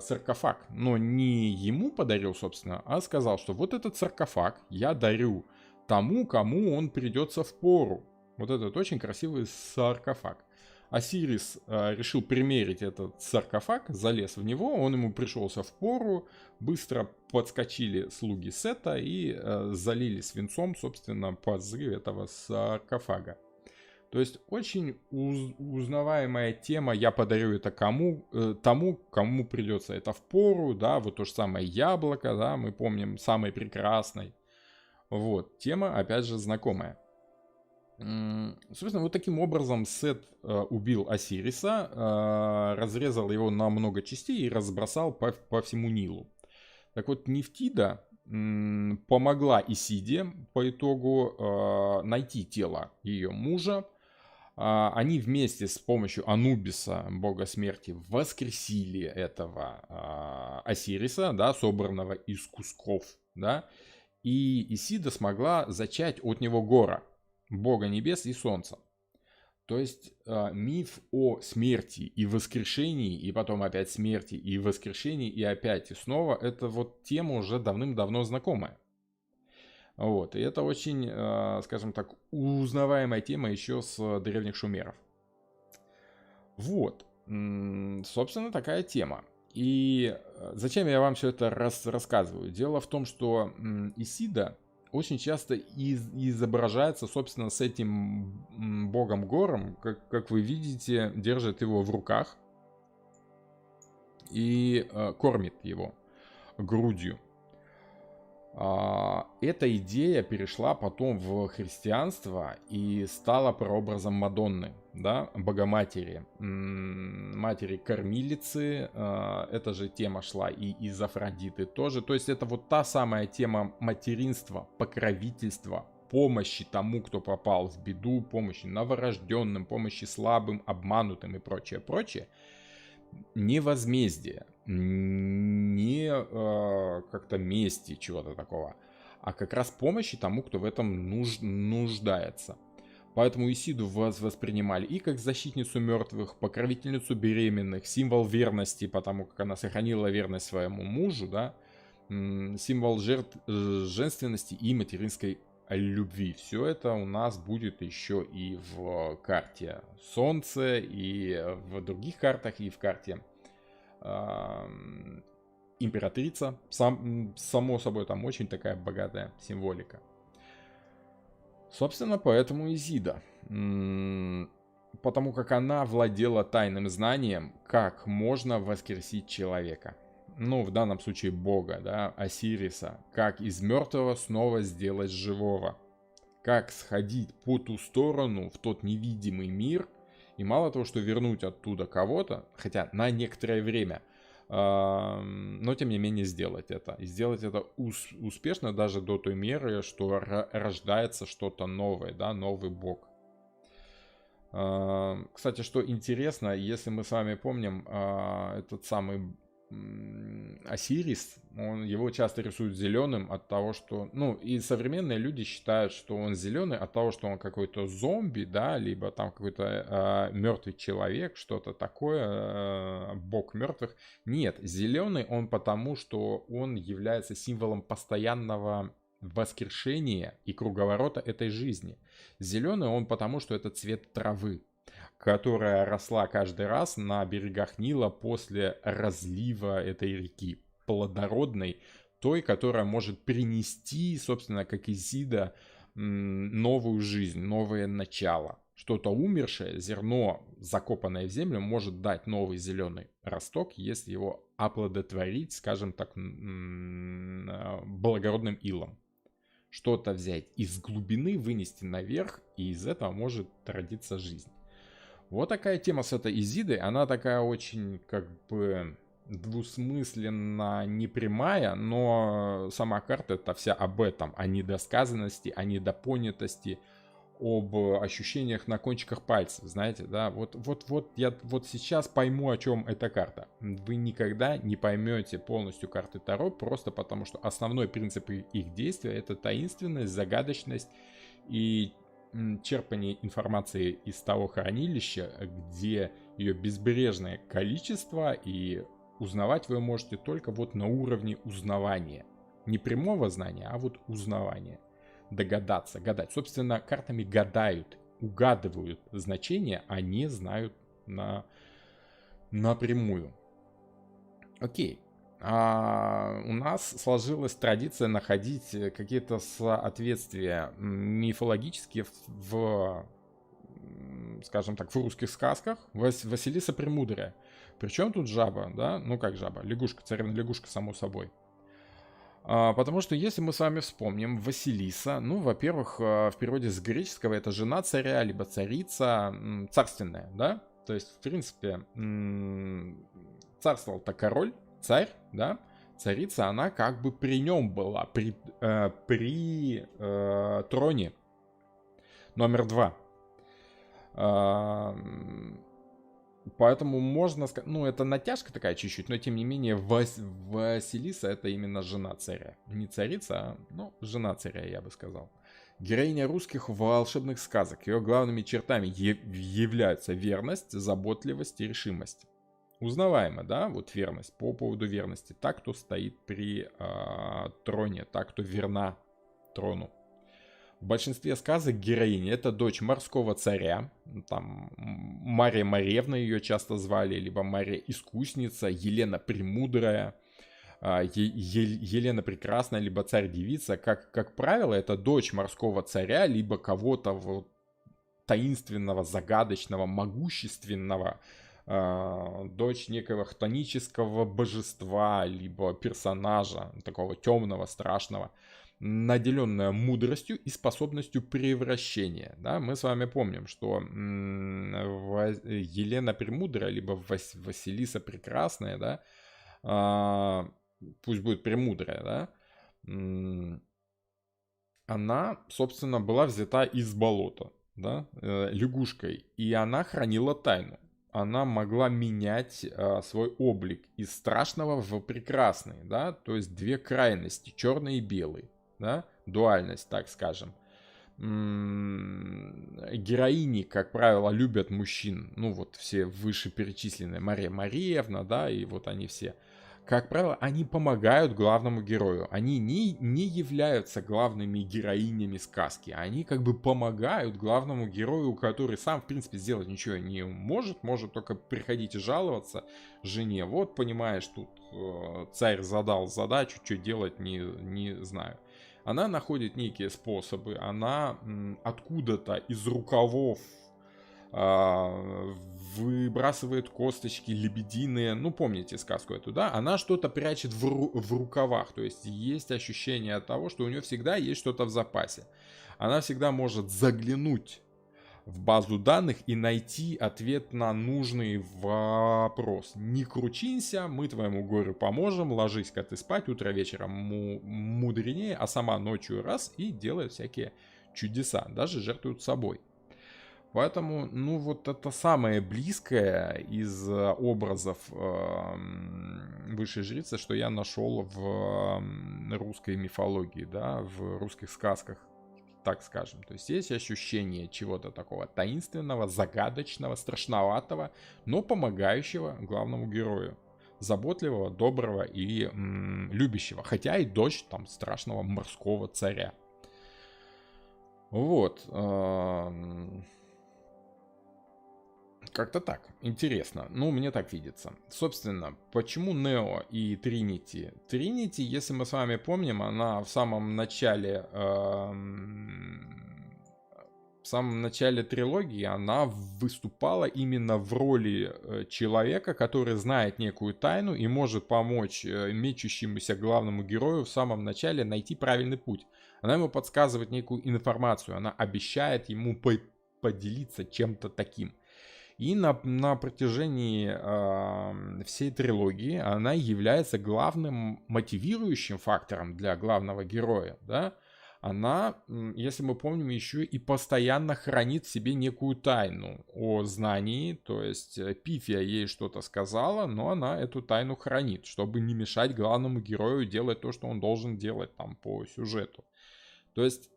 саркофаг. Но не ему подарил, собственно, а сказал, что вот этот саркофаг я дарю тому, кому он придется в пору. Вот этот очень красивый саркофаг. Осирис решил примерить этот саркофаг, залез в него, он ему пришелся в пору, быстро подскочили слуги Сета и залили свинцом, собственно, пазы этого саркофага. То есть очень узнаваемая тема, я подарю это тому, кому придется это в пору, да, вот то же самое яблоко, да, мы помним, самой прекрасной. Вот, тема, опять же, знакомая. Собственно, вот таким образом Сет убил Осириса, разрезал его на много частей и разбросал по всему Нилу. Так вот, Нефтида помогла Исиде по итогу найти тело ее мужа. Они вместе с помощью Анубиса, бога смерти, воскресили этого Осириса, да, собранного из кусков, да, и Исида смогла зачать от него Гора, бога небес и солнца. То есть миф о смерти и воскрешении, и потом опять смерти и воскрешении, и опять и снова, это вот тема уже давным-давно знакомая. Вот, и это очень, скажем так, узнаваемая тема еще с древних шумеров. Вот, собственно, такая тема. И зачем я вам все это рассказываю? Дело в том, что Исида очень часто изображается, собственно, с этим богом Гором, как вы видите, держит его в руках и кормит его грудью. Эта идея перешла потом в христианство и стала прообразом Мадонны, да, Богоматери, матери-кормилицы. Эта же тема шла и из Афродиты тоже. То есть это вот та самая тема материнства, покровительства, помощи тому, кто попал в беду, помощи новорожденным, помощи слабым, обманутым и прочее, прочее. Не возмездие, не как-то мести, чего-то такого, а как раз помощи тому, кто в этом нуждается. Поэтому Исиду воспринимали и как защитницу мертвых, покровительницу беременных, символ верности, потому как она сохранила верность своему мужу, да, символ женственности и материнской любви. Все это у нас будет еще и в карте Солнце, и в других картах, и в карте Императрица. Само собой, там очень такая богатая символика. Собственно, поэтому Изида. Потому как она владела тайным знанием, как можно воскресить человека. Ну, в данном случае Бога, да, Осириса. Как из мертвого снова сделать живого. Как сходить по ту сторону, в тот невидимый мир. И мало того, что вернуть оттуда кого-то, хотя на некоторое время, но тем не менее сделать это. И сделать это успешно даже до той меры, что рождается что-то новое, да, новый бог. Кстати, что интересно, если мы с вами помним, этот самый Осирис, его часто рисуют зеленым от того, что... Ну, и современные люди считают, что он зеленый от того, что он какой-то зомби, да, либо там какой-то мертвый человек, что-то такое, бог мертвых. Нет, зеленый он потому, что он является символом постоянного воскрешения и круговорота этой жизни. Зеленый он потому, что это цвет травы, которая росла каждый раз на берегах Нила после разлива этой реки. Плодородной, той, которая может принести, собственно, как Изида, новую жизнь, новое начало. Что-то умершее, зерно, закопанное в землю, может дать новый зеленый росток, если его оплодотворить, скажем так, благородным илом. Что-то взять из глубины, вынести наверх, и из этого может родиться жизнь. Вот такая тема с этой Изидой, она такая очень как бы двусмысленно непрямая, но сама карта это вся об этом, о недосказанности, о недопонятости, об ощущениях на кончиках пальцев, знаете, да, вот я вот сейчас пойму, о чем эта карта. Вы никогда не поймете полностью карты Таро, просто потому что основной принцип их действия это таинственность, загадочность и черпание информации из того хранилища, где ее безбрежное количество, и узнавать вы можете только вот на уровне узнавания. Не прямого знания, а вот узнавания. Догадаться, гадать. Собственно, картами гадают, угадывают значения, а не знают напрямую. Окей. У нас сложилась традиция находить какие-то соответствия мифологические скажем так, в русских сказках. Василиса Премудрая. Причем тут жаба, да? Ну как жаба? Лягушка, царевна лягушка, само собой. Потому что если мы с вами вспомним, Василиса, ну, во-первых, в переводе с греческого это жена царя, либо царица, царственная, да? То есть, в принципе, царствовал-то король, царь, да? Царица, она как бы при нем была, при троне. Номер 2. Поэтому можно сказать, ну это натяжка такая чуть-чуть, но тем не менее Василиса это именно жена царя. Не царица, а ну, жена царя, я бы сказал. Героиня русских волшебных сказок. Ее главными чертами являются верность, заботливость и решимость. Узнаваемо, да, вот верность, по поводу верности. Так, кто стоит при троне, так, кто верна трону. В большинстве сказок героиня это дочь морского царя, там Мария Маревна ее часто звали, либо Мария Искусница, Елена Премудрая, Елена Прекрасная, либо Царь-Девица. Как правило, это дочь морского царя, либо кого-то вот таинственного, загадочного, могущественного, дочь некого хтонического божества, либо персонажа, такого темного, страшного, наделенная мудростью и способностью превращения. Да? Мы с вами помним, что Елена Премудрая, либо Василиса Прекрасная, да, пусть будет Премудрая, да, она, собственно, была взята из болота, да, лягушкой, и она хранила тайну. Она могла менять свой облик из страшного в прекрасный, да, то есть две крайности, черный и белый. Да? Дуальность, так скажем. Героини, как правило, любят мужчин. Ну, вот все вышеперечисленные. Мария Мариевна, да, и вот они все. как правило, они помогают главному герою. Они не являются главными героинями сказки. Они как бы помогают главному герою, который сам, в принципе, сделать ничего не может только приходить и жаловаться жене. Вот, понимаешь, тут царь задал задачу, что делать, не знаю. Она находит некие способы, она откуда-то из рукавов выбрасывает косточки лебединые, ну помните сказку эту, да, она что-то прячет в рукавах, то есть ощущение того, что у нее всегда есть что-то в запасе. Она всегда может заглянуть в базу данных и найти ответ на нужный вопрос. Не кручинься, мы твоему горю поможем, ложись-ка ты спать, утро вечером мудренее, а сама ночью раз и делает всякие чудеса, даже жертвует собой. Поэтому, ну вот это самое близкое из образов высшей жрицы, что я нашел в русской мифологии, да, в русских сказках, так скажем. То есть есть ощущение чего-то такого таинственного, загадочного, страшноватого, но помогающего главному герою. Заботливого, доброго и любящего. Хотя и дочь там страшного морского царя. Вот. Как-то так. Интересно. Ну, мне так видится. Собственно, почему Нео и Тринити? Тринити, если мы с вами помним, она в самом начале трилогии она выступала именно в роли человека, который знает некую тайну и может помочь мечущемуся главному герою в самом начале найти правильный путь. Она ему подсказывает некую информацию, она обещает ему поделиться чем-то таким. И на протяжении всей трилогии она является главным мотивирующим фактором для главного героя, да? Она, если мы помним, еще и постоянно хранит в себе некую тайну о знании, то есть Пифия ей что-то сказала, но она эту тайну хранит, чтобы не мешать главному герою делать то, что он должен делать там по сюжету. То есть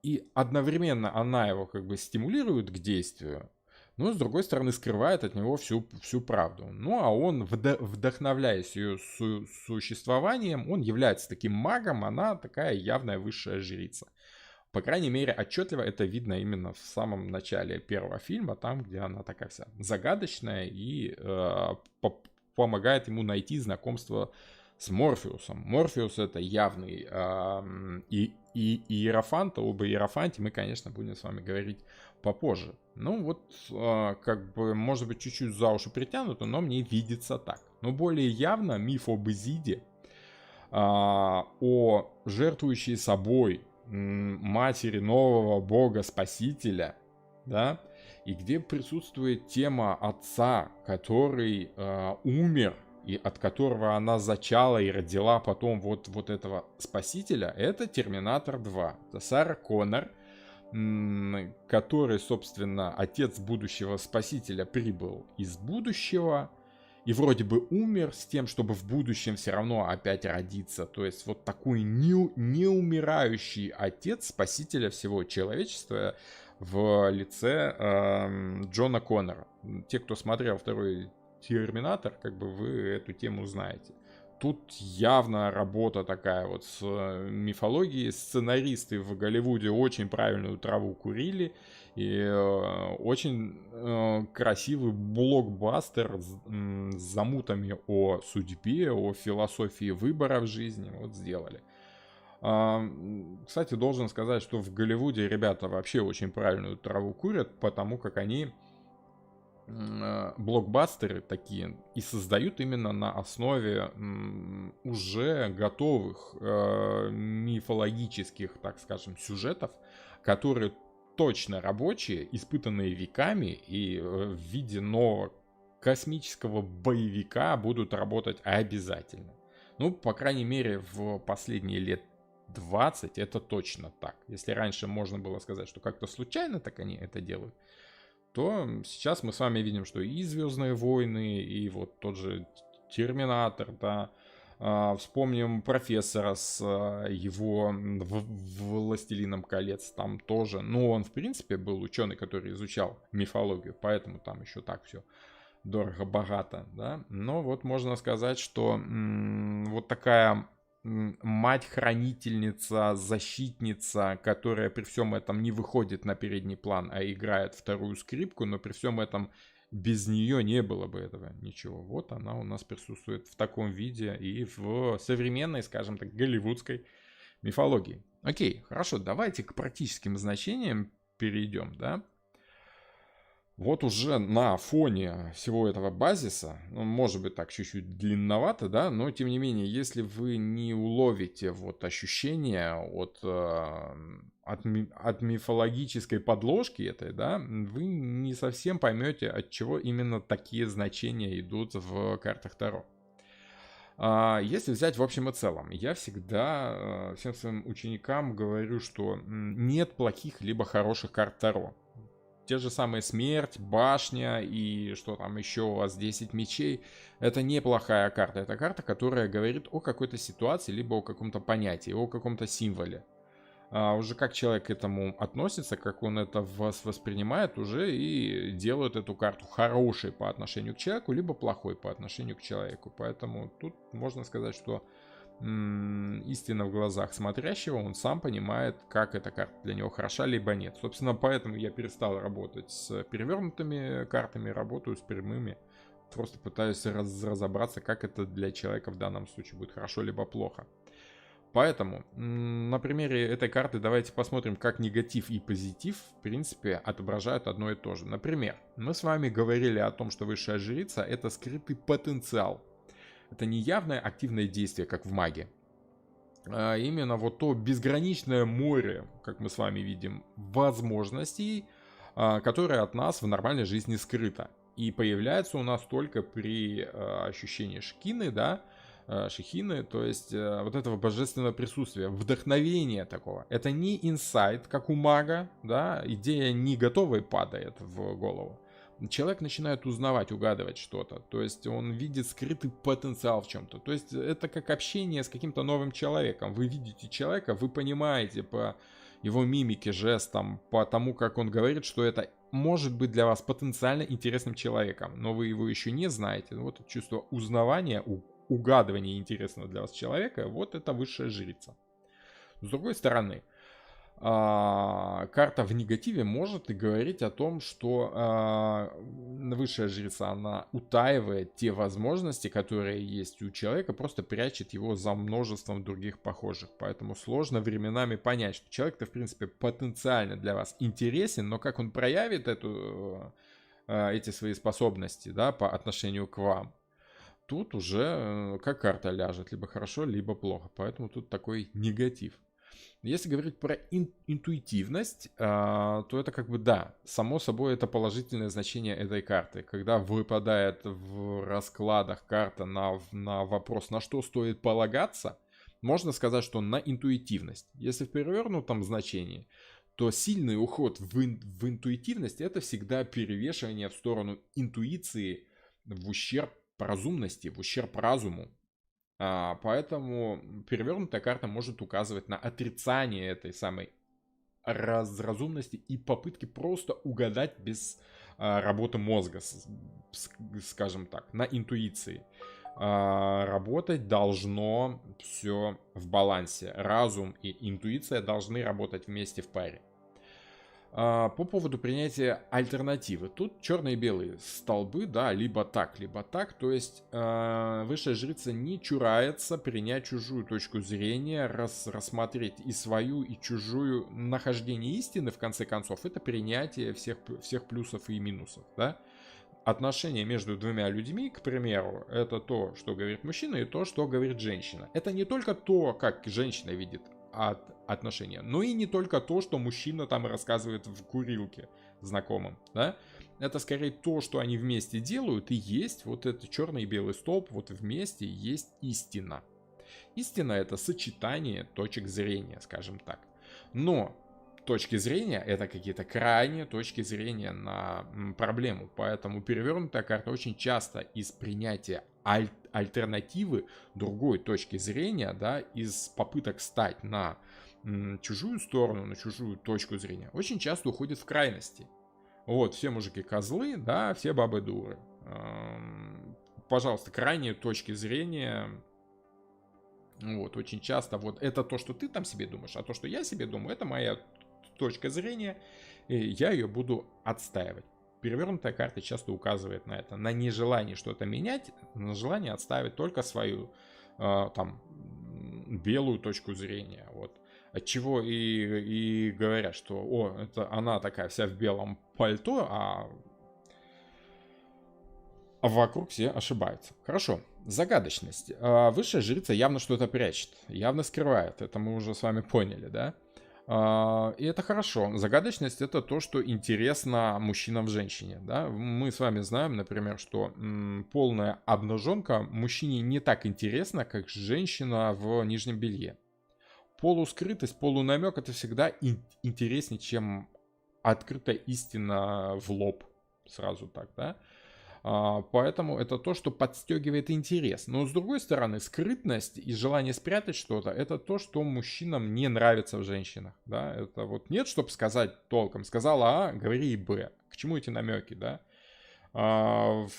и одновременно она его как бы стимулирует к действию, но, с другой стороны, скрывает от него всю правду. Ну, а он, вдохновляясь ее существованием, он является таким магом, она такая явная высшая жрица. По крайней мере, отчетливо это видно именно в самом начале первого фильма, там, где она такая вся загадочная и помогает ему найти знакомство с Морфеусом. Морфеус — это явный иерофант, об иерофанте мы, конечно, будем с вами говорить попозже. Ну вот, как бы, может быть, чуть-чуть за уши притянуто, но мне видится так. Но более явно миф об Изиде, о жертвующей собой матери нового бога-спасителя, да, и где присутствует тема отца, который умер, и от которого она зачала и родила потом вот этого спасителя, это Терминатор 2. Это Сара Коннор, который, собственно, отец будущего спасителя прибыл из будущего и вроде бы умер с тем, чтобы в будущем все равно опять родиться. То есть вот такой неумирающий отец спасителя всего человечества в лице Джона Коннора. Те, кто смотрел второй Терминатор, как бы вы эту тему знаете. Тут явно работа такая вот с мифологией. Сценаристы в Голливуде очень правильную траву курили. И очень красивый блокбастер с замутами о судьбе, о философии выбора в жизни вот сделали. Кстати, должен сказать, что в Голливуде ребята вообще очень правильную траву курят, потому как они блокбастеры такие и создают именно на основе уже готовых мифологических, так скажем, сюжетов, которые точно рабочие, испытанные веками и в виде нового космического боевика будут работать обязательно. Ну, по крайней мере, в последние лет 20 это точно так. Если раньше можно было сказать, что как-то случайно так они это делают, то сейчас мы с вами видим, что и «Звездные войны», и вот тот же «Терминатор», да, вспомним «Профессора» с его «Властелином колец», там тоже, ну, он, в принципе, был ученый, который изучал мифологию, поэтому там еще так все дорого-богато, да. Но вот можно сказать, что вот такая мать-хранительница, защитница, которая при всем этом не выходит на передний план, а играет вторую скрипку, но при всем этом без нее не было бы этого ничего. Вот она у нас присутствует в таком виде и в современной, скажем так, голливудской мифологии. Окей, хорошо, давайте к практическим значениям перейдем, да. Вот уже на фоне всего этого базиса, ну, может быть так чуть-чуть длинновато, да, но тем не менее, если вы не уловите вот ощущения от мифологической подложки этой, да, вы не совсем поймете, от чего именно такие значения идут в картах Таро. Если взять в общем и целом, я всегда всем своим ученикам говорю, что нет плохих либо хороших карт Таро. Те же самые смерть, башня и что там еще у вас 10 мечей. Это неплохая карта. Это карта, которая говорит о какой-то ситуации, либо о каком-то понятии, о каком-то символе. Уже как человек к этому относится, как он это воспринимает, уже и делают эту карту хорошей по отношению к человеку, либо плохой по отношению к человеку. Поэтому тут можно сказать, что истина в глазах смотрящего, он сам понимает, как эта карта для него хороша, либо нет. Собственно, поэтому я перестал работать с перевернутыми картами, работаю с прямыми. Просто пытаюсь разобраться, как это для человека в данном случае будет хорошо, либо плохо. Поэтому на примере этой карты давайте посмотрим, как негатив и позитив, в принципе, отображают одно и то же. Например, мы с вами говорили о том, что высшая жрица — это скрытый потенциал. Это не явное активное действие, как в маге. А именно вот то безграничное море, как мы с вами видим, возможностей, которое от нас в нормальной жизни скрыто. И появляется у нас только при ощущении шкины, да, шихины, то есть вот этого божественного присутствия, вдохновения такого. Это не инсайт, как у мага, да, идея не готовой падает в голову. Человек начинает узнавать, угадывать что-то. То есть он видит скрытый потенциал в чем-то. То есть это как общение с каким-то новым человеком. Вы видите человека, вы понимаете по его мимике, жестам, по тому, как он говорит, что это может быть для вас потенциально интересным человеком, но вы его еще не знаете. Вот это чувство узнавания, угадывания интересного для вас человека, вот это высшая жрица. С другой стороны, карта в негативе может и говорить о том, что высшая жрица, она утаивает те возможности, которые есть у человека, просто прячет его за множеством других похожих. Поэтому сложно временами понять, что человек-то, в принципе, потенциально для вас интересен, но как он проявит эти свои способности, да, по отношению к вам, тут уже как карта ляжет, либо хорошо, либо плохо. Поэтому тут такой негатив. Если говорить про интуитивность, то это как бы да, само собой это положительное значение этой карты. Когда выпадает в раскладах карта на вопрос, на что стоит полагаться, можно сказать, что на интуитивность. Если в перевернутом значении, то сильный уход в интуитивность — это всегда перевешивание в сторону интуиции в ущерб разумности, в ущерб разуму. Поэтому перевернутая карта может указывать на отрицание этой самой разумности и попытки просто угадать без работы мозга, скажем так, на интуиции. Работать должно все в балансе. Разум и интуиция должны работать вместе в паре. По поводу принятия альтернативы. Тут черные и белые столбы, да, либо так, либо так. То есть высшая жрица не чурается принять чужую точку зрения, рассмотреть и свою, и чужую. Нахождение истины, в конце концов, это принятие всех плюсов и минусов, да. Отношения между двумя людьми, к примеру, это то, что говорит мужчина, и то, что говорит женщина. Это не только то, как женщина видит отношения, но и не только то, что мужчина там рассказывает в курилке знакомым, да. Это скорее то, что они вместе делают, и есть вот этот черный и белый столб, вот вместе есть истина. Истина — это сочетание точек зрения, скажем так. Но точки зрения — это какие-то крайние точки зрения на проблему. Поэтому перевернутая карта очень часто из принятия альтернативы другой точки зрения, да, из попыток стать на чужую сторону, на чужую точку зрения, очень часто уходит в крайности. Вот, все мужики козлы, да, все бабы дуры. Пожалуйста, крайние точки зрения, вот, очень часто вот это то, что ты там себе думаешь, а то, что я себе думаю, это моя точка зрения, и я ее буду отстаивать. Перевернутая карта часто указывает на это, на нежелание что-то менять, на желание отстаивать только свою там белую точку зрения. Вот. Отчего и говорят, что это она такая вся в белом пальто, а вокруг все ошибаются. Хорошо. Загадочность. Высшая жрица явно что-то прячет, явно скрывает. Это мы уже с вами поняли, да? И это хорошо. Загадочность — это то, что интересно мужчинам в женщине. Да? Мы с вами знаем, например, что полная обнаженка мужчине не так интересна, как женщина в нижнем белье. Полускрытость, полунамек — это всегда интереснее, чем открытая истина в лоб. Сразу так, да? Поэтому это то, что подстегивает интерес. Но с другой стороны, скрытность и желание спрятать что-то — это то, что мужчинам не нравится в женщинах. Да? Это вот нет, чтобы сказать толком. Сказала А, говори и Б. К чему эти намеки, да? В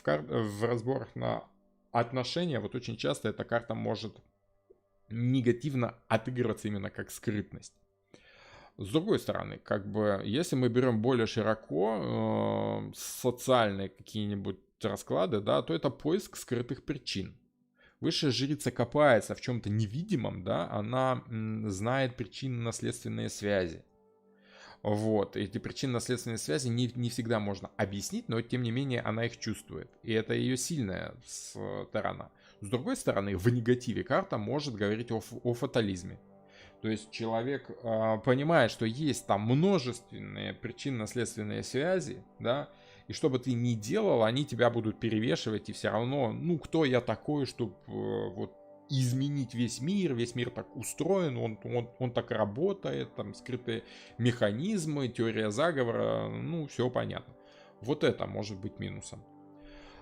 разборах на отношения вот очень часто эта карта может негативно отыгрываться именно как скрытность. С другой стороны, как бы, если мы берем более широко социальные какие-нибудь расклады, да, то это поиск скрытых причин. Высшая жрица копается в чем-то невидимом, да, она знает причинно-наследственные связи. Вот, эти причинно-наследственные связи не всегда можно объяснить, но тем не менее она их чувствует. И это ее сильная сторона. С другой стороны, в негативе карта может говорить о фатализме. То есть человек понимает, что есть там множественные причинно-следственные связи, да, и что бы ты ни делал, они тебя будут перевешивать, и все равно, ну, кто я такой, чтобы вот изменить весь мир так устроен, он так работает, там скрытые механизмы, теория заговора, ну, все понятно. Вот это может быть минусом.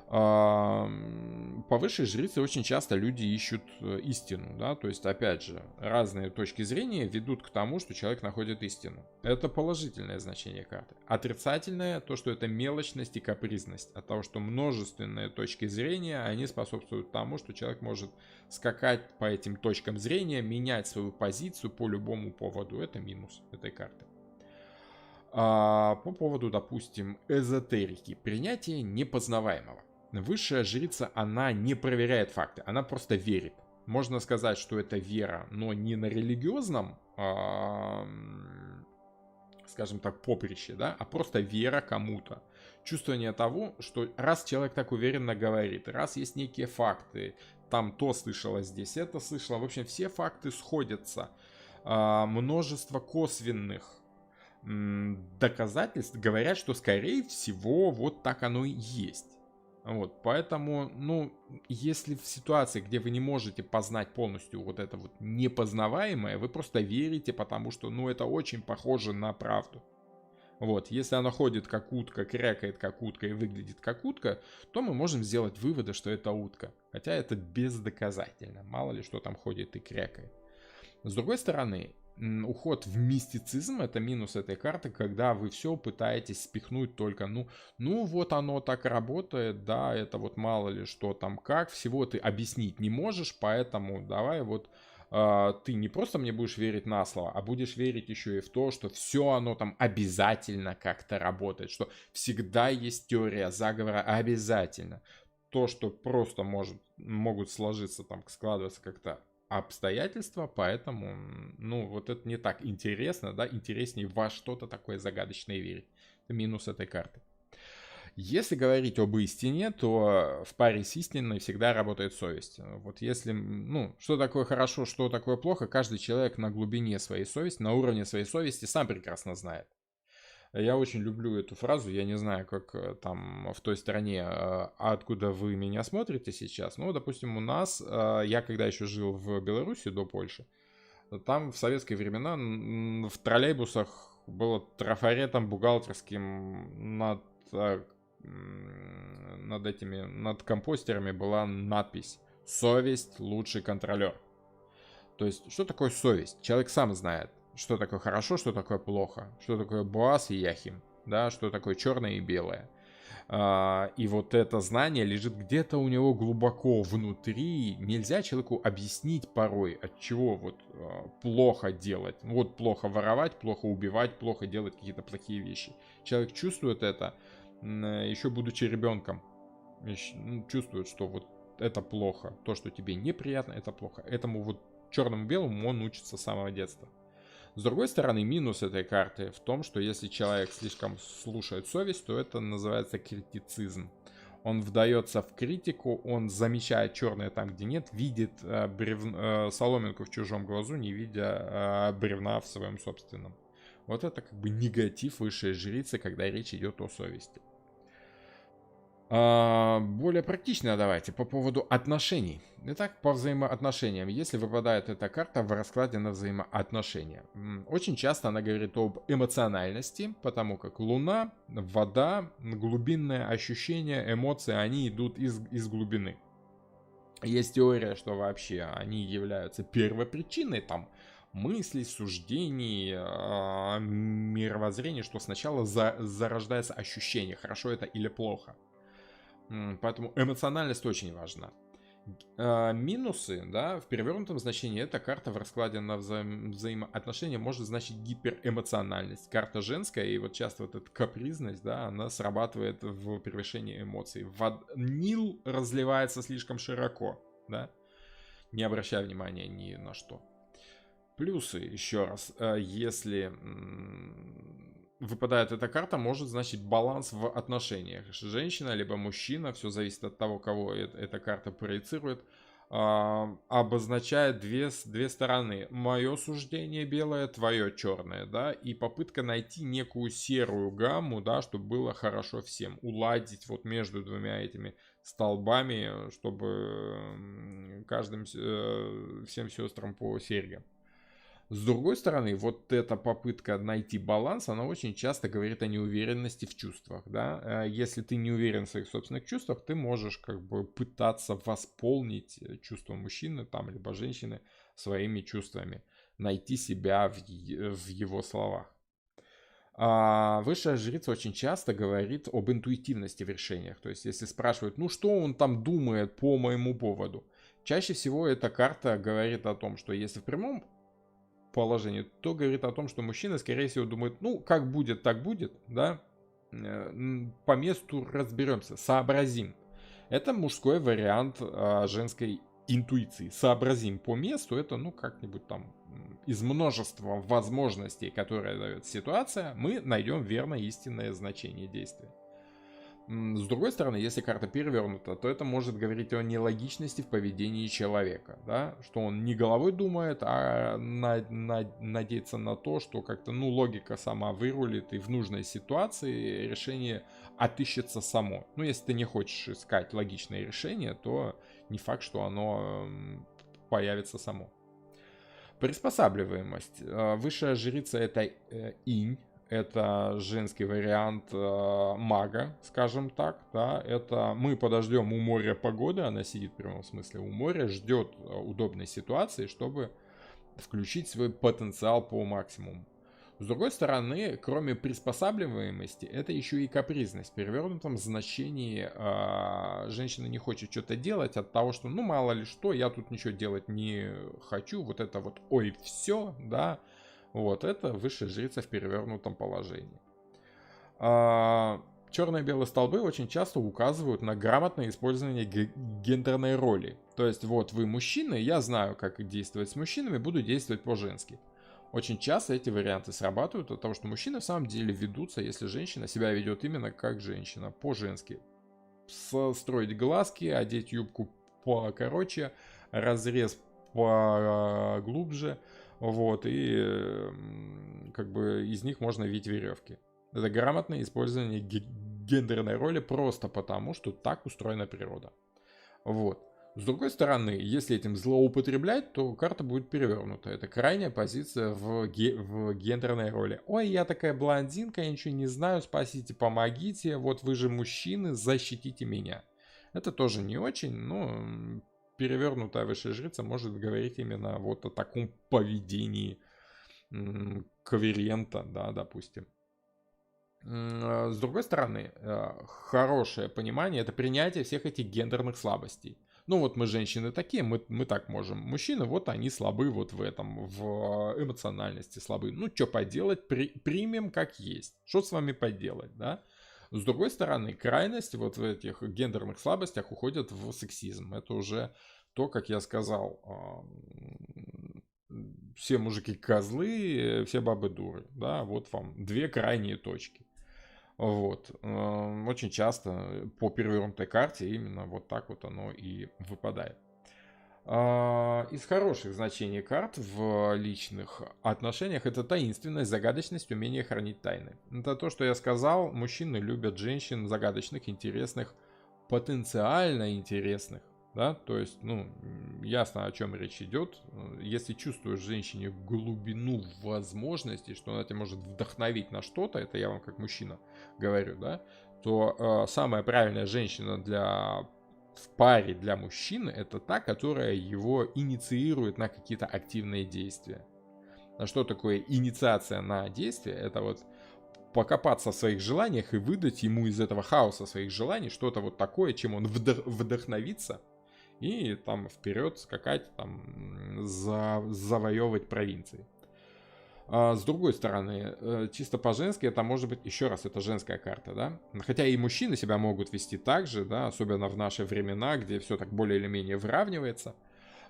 По высшей жрице очень часто люди ищут истину, да, то есть, опять же, разные точки зрения ведут к тому, что человек находит истину. Это положительное значение карты. Отрицательное — то, что это мелочность и капризность, от того, что множественные точки зрения, они способствуют тому, что человек может скакать по этим точкам зрения, менять свою позицию по любому поводу. Это минус этой карты. По поводу, допустим, эзотерики, принятие непознаваемого. Высшая жрица, она не проверяет факты, она просто верит. Можно сказать, что это вера, но не на религиозном, скажем так, поприще, да, а просто вера кому-то. Чувствование того, что раз человек так уверенно говорит, раз есть некие факты, там то слышала, здесь это слышала, в общем, все факты сходятся. Множество косвенных доказательств говорят, что, скорее всего, вот так оно и есть. Вот, поэтому, ну, если в ситуации, где вы не можете познать полностью вот это вот непознаваемое, вы просто верите, потому что, ну, это очень похоже на правду. Вот, если она ходит как утка, крякает как утка и выглядит как утка, то мы можем сделать выводы, что это утка. Хотя это бездоказательно, мало ли что там ходит и крякает. С другой стороны, уход в мистицизм — это минус этой карты, когда вы все пытаетесь спихнуть только, ну вот оно так работает, да, это вот мало ли что там как, всего ты объяснить не можешь, поэтому давай вот ты не просто мне будешь верить на слово, а будешь верить еще и в то, что все оно там обязательно как-то работает, что всегда есть теория заговора обязательно. То, что просто могут сложиться там, складываться как-то обстоятельства, поэтому, ну, вот это не так интересно, да, интереснее во что-то такое загадочное верить. Это минус этой карты. Если говорить об истине, то в паре с истиной всегда работает совесть. Вот если, ну, что такое хорошо, что такое плохо, каждый человек на глубине своей совести, на уровне своей совести сам прекрасно знает. Я очень люблю эту фразу, я не знаю, как там в той стране, откуда вы меня смотрите сейчас, но, допустим, у нас, я когда еще жил в Беларуси до Польши, там в советские времена в троллейбусах было трафаретом бухгалтерским над компостерами была надпись «Совесть — лучший контролер». То есть, что такое совесть? Человек сам знает, что такое хорошо, что такое плохо, что такое Боас и Яхим, да, что такое черное и белое. И вот это знание лежит где-то у него глубоко внутри. Нельзя человеку объяснить порой, от чего вот плохо делать. Вот плохо воровать, плохо убивать, плохо делать какие-то плохие вещи. Человек чувствует это, еще будучи ребенком. Чувствует, что вот это плохо. То, что тебе неприятно, это плохо. Этому вот черному-белому он учится с самого детства. С другой стороны, минус этой карты в том, что если человек слишком слушает совесть, то это называется критицизм. Он вдается в критику, он замечает черное там, где нет, видит соломинку в чужом глазу, не видя бревна в своем собственном. Вот это как бы негатив высшей жрицы, когда речь идет о совести. Более практично давайте по поводу отношений. Итак, по взаимоотношениям. Если выпадает эта карта в раскладе на взаимоотношения. Очень часто она говорит об эмоциональности, потому как Луна, вода, глубинное ощущение, эмоции, они идут из глубины. Есть теория, что вообще они являются первопричиной там мыслей, суждений, мировоззрения, что сначала зарождается ощущение, хорошо это или плохо. Поэтому эмоциональность очень важна. Минусы, да, в перевернутом значении эта карта в раскладе на взаимоотношения может значить гиперэмоциональность. Карта женская, и вот часто вот эта капризность, да, она срабатывает в превышении эмоций. Нил разливается слишком широко, да, не обращая внимания ни на что. Плюсы, еще раз, если выпадает эта карта, может значить баланс в отношениях. Женщина, либо мужчина, все зависит от того, кого эта карта проецирует, обозначает две стороны. Мое суждение белое, твое черное, да, и попытка найти некую серую гамму, да, чтобы было хорошо всем, уладить вот между двумя этими столбами, чтобы каждым всем сестрам по серьгам. С другой стороны, вот эта попытка найти баланс, она очень часто говорит о неуверенности в чувствах, да. Если ты не уверен в своих собственных чувствах, ты можешь как бы пытаться восполнить чувства мужчины там, либо женщины своими чувствами, найти себя в его словах. Высшая жрица очень часто говорит об интуитивности в решениях. То есть, если спрашивают, ну что он там думает по моему поводу, чаще всего эта карта говорит о том, что если в прямом положении, то говорит о том, что мужчина, скорее всего, думает, ну, как будет, так будет, да, по месту разберемся, сообразим. Это мужской вариант женской интуиции. Сообразим по месту, это, ну, как-нибудь там из множества возможностей, которые дает ситуация, мы найдем верное истинное значение действия. С другой стороны, если карта перевернута, то это может говорить о нелогичности в поведении человека, да, что он не головой думает, а надеется на то, что как-то, ну, логика сама вырулит, и в нужной ситуации решение отыщется само. Ну, если ты не хочешь искать логичное решение, то не факт, что оно появится само. Приспосабливаемость. Высшая жрица — это инь. Это женский вариант мага, скажем так, да, это мы подождем у моря погоды, она сидит в прямом смысле у моря, ждет удобной ситуации, чтобы включить свой потенциал по максимуму. С другой стороны, кроме приспосабливаемости, это еще и капризность. В перевернутом значении женщина не хочет что-то делать от того, что, ну, мало ли что, я тут ничего делать не хочу, вот это вот, ой, все, да, вот, это высшая жрица в перевернутом положении. Черные и белые столбы очень часто указывают на грамотное использование гендерной роли. То есть, вот вы мужчина, я знаю, как действовать с мужчинами, буду действовать по-женски. Очень часто эти варианты срабатывают от того, что мужчины в самом деле ведутся, если женщина себя ведет именно как женщина, по-женски. Строить глазки, одеть юбку покороче, разрез поглубже, вот, и как бы из них можно видеть веревки. Это грамотное использование гендерной роли просто потому, что так устроена природа. Вот. С другой стороны, если этим злоупотреблять, то карта будет перевернута. Это крайняя позиция в гендерной роли. Ой, я такая блондинка, я ничего не знаю, спасите, помогите, вот вы же мужчины, защитите меня. Это тоже не очень, но перевернутая высшая жрица может говорить именно вот о таком поведении каверента, да, допустим. С другой стороны, хорошее понимание — это принятие всех этих гендерных слабостей. Ну вот мы женщины такие, мы так можем. Мужчины, вот они слабы вот в этом, в эмоциональности слабы. Ну что поделать, примем как есть. Что с вами поделать, да? С другой стороны, крайность вот в этих гендерных слабостях уходит в сексизм. Это уже то, как я сказал, все мужики козлы, все бабы дуры, да, вот вам две крайние точки. Вот. Очень часто по перевернутой карте именно вот так вот оно и выпадает. Из хороших значений карт в личных отношениях это таинственность, загадочность, умение хранить тайны. Это то, что я сказал. Мужчины любят женщин загадочных, интересных, потенциально интересных. Да? То есть, ну, ясно, о чем речь идет. Если чувствуешь женщине глубину возможностей, что она тебя может вдохновить на что-то, это я вам как мужчина говорю, да, то самая правильная женщина в паре для мужчины это та, которая его инициирует на какие-то активные действия. А что такое инициация на действие? Это вот покопаться в своих желаниях и выдать ему из этого хаоса своих желаний что-то вот такое, чем он вдохновится, и там вперед скакать, там завоевывать провинции. С другой стороны, чисто по-женски это может быть, еще раз, это женская карта, да? Хотя и мужчины себя могут вести так же, да, особенно в наши времена, где все так более или менее выравнивается.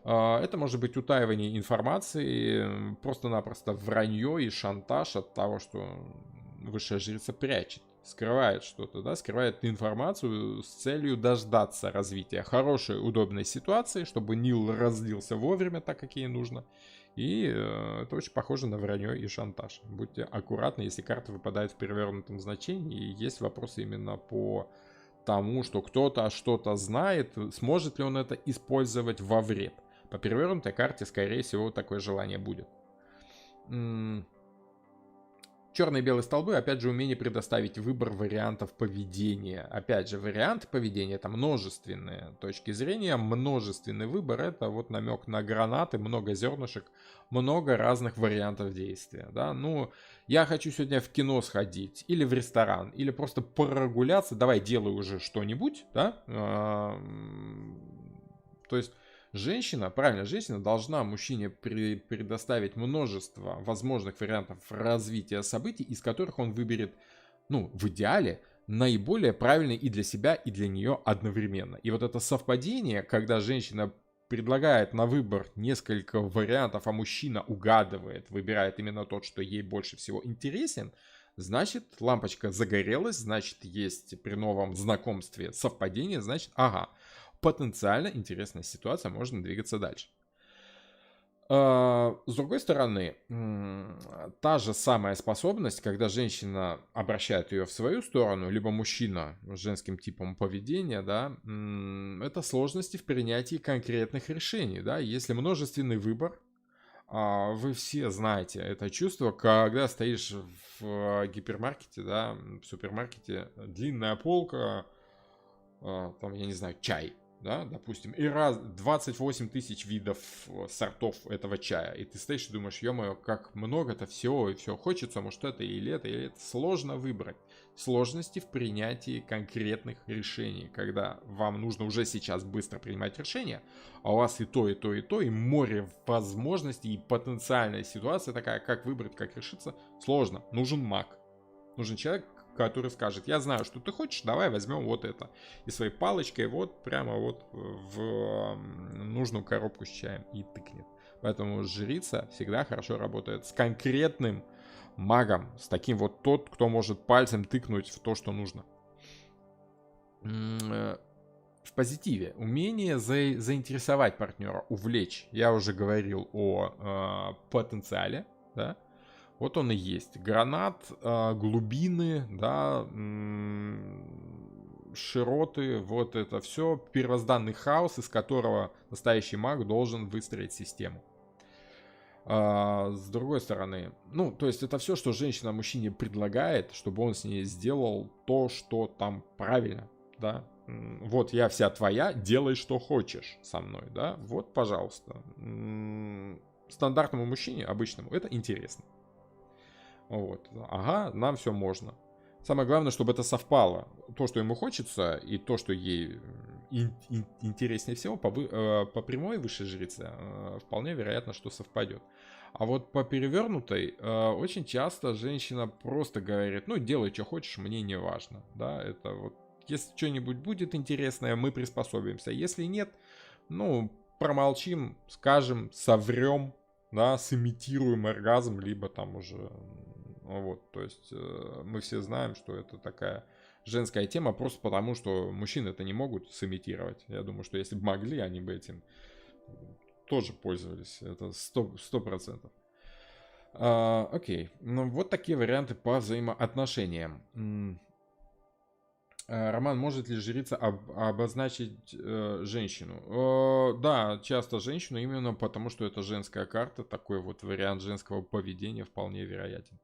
Это может быть утаивание информации, просто-напросто вранье и шантаж от того, что высшая жрица прячет, скрывает что-то, да, скрывает информацию с целью дождаться развития хорошей, удобной ситуации, чтобы Нил разлился вовремя, так как ей нужно. И это очень похоже на вранье и шантаж. Будьте аккуратны, если карта выпадает в перевернутом значении, и есть вопросы именно по тому, что кто-то что-то знает, сможет ли он это использовать во вред. По перевернутой карте, скорее всего, такое желание будет. Черные и белые столбы, опять же, умение предоставить выбор вариантов поведения. Опять же, варианты поведения — это множественные точки зрения. Множественный выбор — это вот намек на гранаты, много зернышек, много разных вариантов действия. Да? Ну, я хочу сегодня в кино сходить, или в ресторан, или просто прогуляться. Давай, делай уже что-нибудь, да? То есть женщина, правильно, женщина должна мужчине предоставить множество возможных вариантов развития событий, из которых он выберет, ну, в идеале, наиболее правильный и для себя, и для нее одновременно. И вот это совпадение, когда женщина предлагает на выбор несколько вариантов, а мужчина угадывает, выбирает именно тот, что ей больше всего интересен, значит, лампочка загорелась, значит, есть при новом знакомстве совпадение, значит, ага, потенциально интересная ситуация, можно двигаться дальше. С другой стороны, та же самая способность, когда женщина обращает ее в свою сторону, либо мужчина с женским типом поведения, да, это сложности в принятии конкретных решений, да, если множественный выбор, вы все знаете это чувство, когда стоишь в гипермаркете, да, в супермаркете, длинная полка, там, я не знаю, чай, да, допустим, и 28 тысяч видов сортов этого чая, и ты стоишь и думаешь, ё-моё, как много-то всего, и все, хочется, может, это или это, или это, сложно выбрать. Сложности в принятии конкретных решений, когда вам нужно уже сейчас быстро принимать решения, а у вас и то, и то, и то, и море возможностей, и потенциальная ситуация такая, как выбрать, как решиться, сложно, нужен маг. Нужен человек, который скажет, я знаю, что ты хочешь, давай возьмем вот это. И своей палочкой вот прямо вот в нужную коробку с чаем и тыкнет. Поэтому жрица всегда хорошо работает с конкретным магом, с таким вот тот, кто может пальцем тыкнуть в то, что нужно. В позитиве. Умение заинтересовать партнера, увлечь. Я уже говорил о потенциале, да. Вот он и есть. Гранат, глубины, да, широты, вот это все. Первозданный хаос, из которого настоящий маг должен выстроить систему. С другой стороны, ну, то есть это все, что женщина мужчине предлагает, чтобы он с ней сделал то, что там правильно, да. Вот я вся твоя, делай, что хочешь со мной, да. Вот, пожалуйста. Стандартному мужчине, обычному, это интересно. Вот. Ага, нам все можно. Самое главное, чтобы это совпало. То, что ему хочется, и то, что ей интереснее всего, по прямой высшей жрице, вполне вероятно, что совпадет. А вот по перевернутой очень часто женщина просто говорит, ну, делай, что хочешь, мне не важно. Да, это вот, если что-нибудь будет интересное, мы приспособимся. Если нет, ну, промолчим, скажем, соврем, да, сымитируем оргазм, либо там уже, вот, то есть мы все знаем, что это такая женская тема, просто потому, что мужчины это не могут сымитировать. Я думаю, что если бы могли, они бы этим тоже пользовались, это 100%. Окей, ну вот такие варианты по взаимоотношениям. Роман, может ли жрица обозначить женщину? Да, часто женщину, именно потому что это женская карта. Такой вот вариант женского поведения вполне вероятен.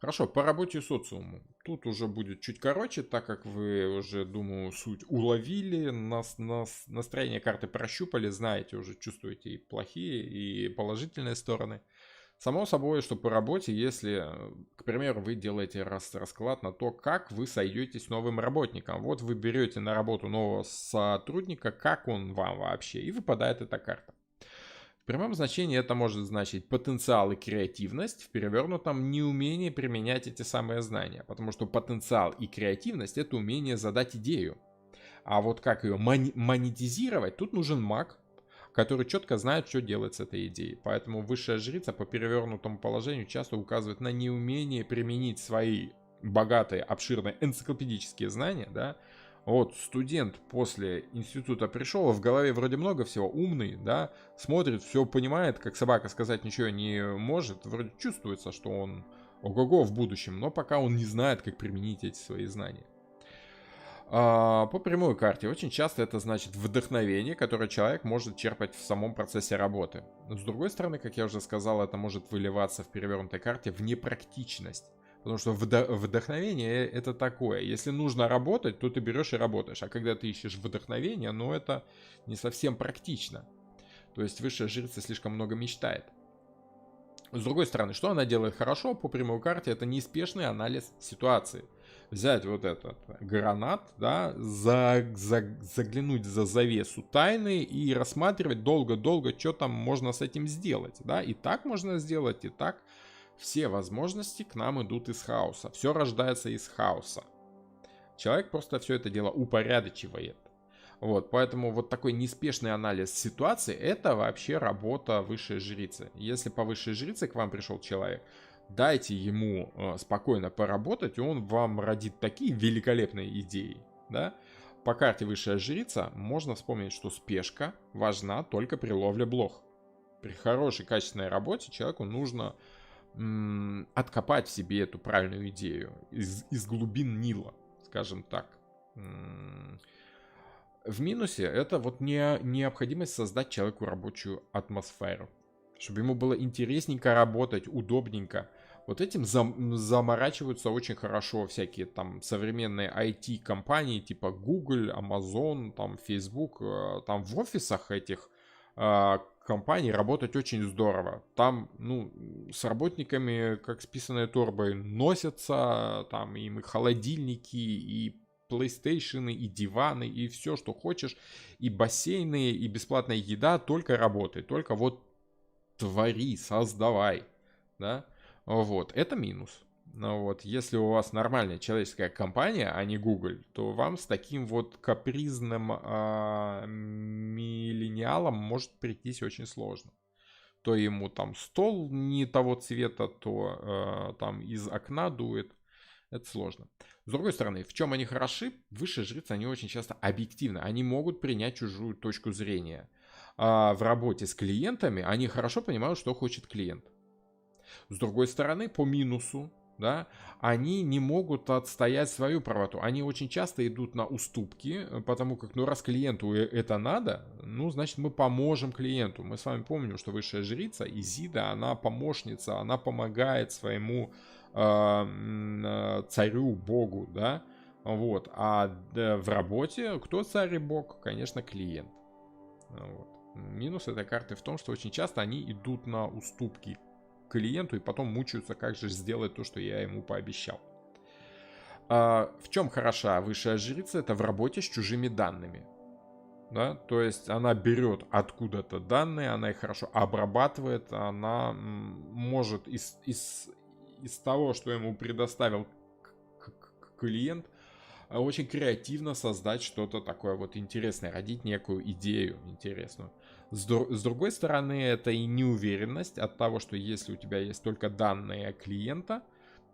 Хорошо, по работе и социуму. Тут уже будет чуть короче, так как вы уже, думаю, суть уловили, настроение карты прощупали, знаете, уже чувствуете и плохие, и положительные стороны. Само собой, что по работе, если, к примеру, вы делаете расклад на то, как вы сойдетесь с новым работником. Вот вы берете на работу нового сотрудника, как он вам вообще, и выпадает эта карта. В прямом значении это может значить потенциал и креативность, в перевернутом неумение применять эти самые знания. Потому что потенциал и креативность — это умение задать идею. А вот как ее монетизировать, тут нужен маг, который четко знает, что делать с этой идеей. Поэтому высшая жрица по перевернутому положению часто указывает на неумение применить свои богатые, обширные энциклопедические знания, да. Вот студент после института пришел, в голове вроде много всего, умный, да, смотрит, все понимает, как собака сказать ничего не может, вроде чувствуется, что он ого-го в будущем, но пока он не знает, как применить эти свои знания. По прямой карте очень часто это значит вдохновение, которое человек может черпать в самом процессе работы. Но с другой стороны, как я уже сказал, это может выливаться в перевернутой карте в непрактичность. Потому что вдохновение это такое. Если нужно работать, то ты берешь и работаешь. А когда ты ищешь вдохновение, ну это не совсем практично. То есть высшая жрица слишком много мечтает. С другой стороны, что она делает хорошо по прямой карте, это неспешный анализ ситуации. Взять вот этот гранат, да, заглянуть за завесу тайны и рассматривать долго-долго, что там можно с этим сделать, да, и так можно сделать, и так. Все возможности к нам идут из хаоса, все рождается из хаоса. Человек просто все это дело упорядочивает. Вот, поэтому вот такой неспешный анализ ситуации — это вообще работа высшей жрицы. Если по высшей жрице к вам пришел человек, дайте ему спокойно поработать, и он вам родит такие великолепные идеи, да. По карте высшая жрица можно вспомнить, что спешка важна только при ловле блох. При хорошей качественной работе человеку нужно откопать в себе эту правильную идею из глубин Нила, скажем так. В минусе это вот необходимость создать человеку рабочую атмосферу, чтобы ему было интересненько работать, удобненько. Вот этим заморачиваются очень хорошо всякие там современные IT-компании типа Google, Amazon, там Facebook. Там в офисах этих компаний работать очень здорово. Там, ну, с работниками, как с писаной торбой, носятся, там им и холодильники, и PlayStation, и диваны, и все, что хочешь, и бассейны, и бесплатная еда, только работай, только вот твори, создавай, да, вот, это минус. Но вот, если у вас нормальная человеческая компания, а не Google, то вам с таким вот капризным миллениалом может прийтись очень сложно. То ему там стол не того цвета, то там из окна дует. Это сложно. С другой стороны, в чем они хороши? Высшие жрицы, они очень часто объективны. Они могут принять чужую точку зрения. А в работе с клиентами они хорошо понимают, что хочет клиент. С другой стороны, по минусу, да, они не могут отстоять свою правоту. Они очень часто идут на уступки, потому как, ну, раз клиенту это надо, ну, значит, мы поможем клиенту. Мы с вами помним, что высшая жрица Изида, она помощница, она помогает своему царю, богу, да, вот. А в работе кто царь и бог? Конечно, клиент. Вот. Минус этой карты в том, что очень часто они идут на уступки клиенту и потом мучаются, как же сделать то, что я ему пообещал. В чем хороша высшая жрица? Это в работе с чужими данными. Да? То есть она берет откуда-то данные, она их хорошо обрабатывает, она может из того, что ему предоставил клиент, очень креативно создать что-то такое вот интересное, родить некую идею интересную. С другой стороны, это и неуверенность от того, что если у тебя есть только данные клиента,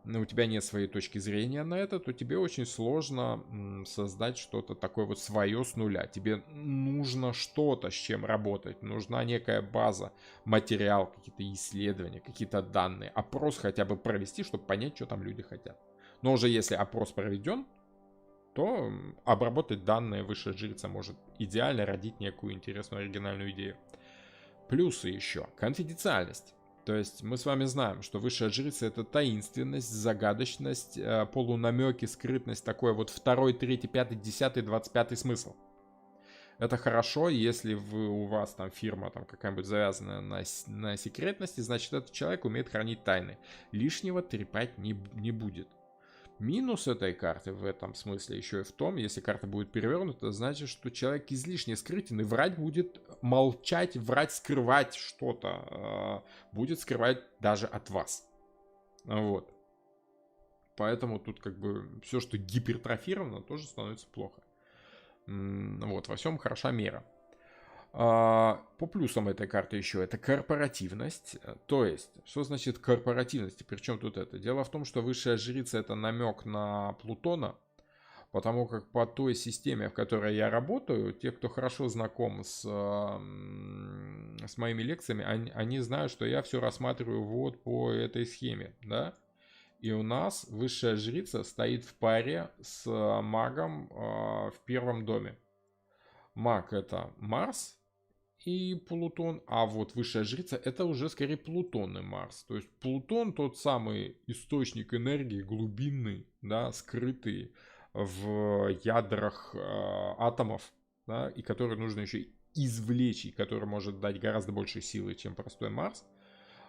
но у тебя нет своей точки зрения на это, то тебе очень сложно создать что-то такое вот свое с нуля. Тебе нужно что-то, с чем работать, нужна некая база, материал, какие-то исследования, какие-то данные, опрос хотя бы провести, чтобы понять, что там люди хотят. Но уже если опрос проведен, то обработать данные высшая жрица может идеально родить некую интересную оригинальную идею. Плюсы еще. Конфиденциальность. То есть мы с вами знаем, что высшая жрица — это таинственность, загадочность, полунамеки, скрытность, такой вот 2, 3, 5, 10, 25 смысл. Это хорошо, если у вас там фирма там какая-нибудь завязанная на секретности, значит этот человек умеет хранить тайны. Лишнего трепать не будет. Минус этой карты в этом смысле еще и в том, если карта будет перевернута, значит, что человек излишне скрытен и врать будет, молчать, врать, скрывать что-то, будет скрывать даже от вас. Вот. Поэтому тут как бы все, что гипертрофировано, тоже становится плохо. Вот, во всем хороша мера. По плюсам этой карты еще это корпоративность. То есть, что значит корпоративность? Причем тут это? Дело в том, что высшая жрица — это намек на Плутона, потому как по той системе, в которой я работаю, те, кто хорошо знаком с моими лекциями, они знают, что я все рассматриваю вот по этой схеме, да? И у нас высшая жрица стоит в паре с магом в первом доме. Маг — это Марс и Плутон, а вот высшая жрица — это уже скорее Плутон и Марс. То есть Плутон тот самый источник энергии глубинный, да, скрытый в ядрах атомов, да, и который нужно еще извлечь, и который может дать гораздо больше силы, чем простой Марс.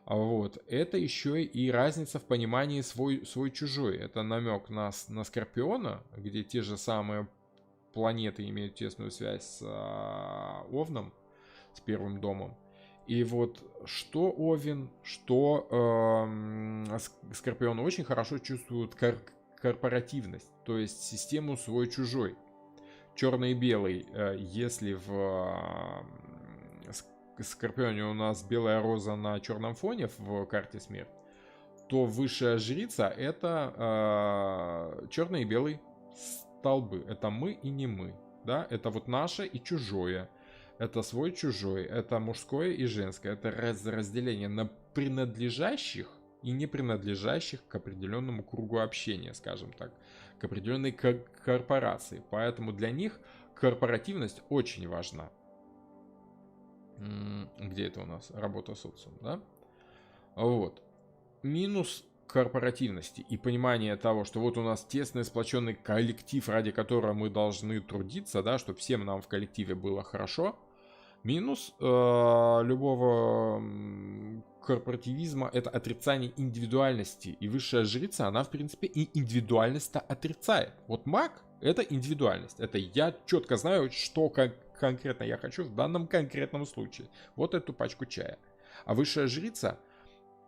Вот. Это еще и разница в понимании свой-чужой. Это намек на Скорпиона, где те же самые планеты имеют тесную связь с Овном, с первым домом. И вот что Овен, что Скорпион очень хорошо чувствуют корпоративность, то есть систему свой-чужой. Черный и белый, если в Скорпионе у нас белая роза на черном фоне в карте смерть, то высшая жрица — это черный и белый столбы. Это мы и не мы. Да? Это вот наше и чужое. Это свой-чужой. Это мужское и женское. Это разделение на принадлежащих и не принадлежащих к определенному кругу общения, скажем так. К определенной корпорации. Поэтому для них корпоративность очень важна. Где это у нас? Работа с социумом, да? Вот. Минус корпоративности и понимание того, что вот у нас тесный сплоченный коллектив, ради которого мы должны трудиться, да, чтобы всем нам в коллективе было хорошо. Минус любого корпоративизма — это отрицание индивидуальности. И высшая жрица, она в принципе и индивидуальность-то отрицает. Вот маг — это индивидуальность. Это я четко знаю, что конкретно я хочу в данном конкретном случае. Вот эту пачку чая. А высшая жрица,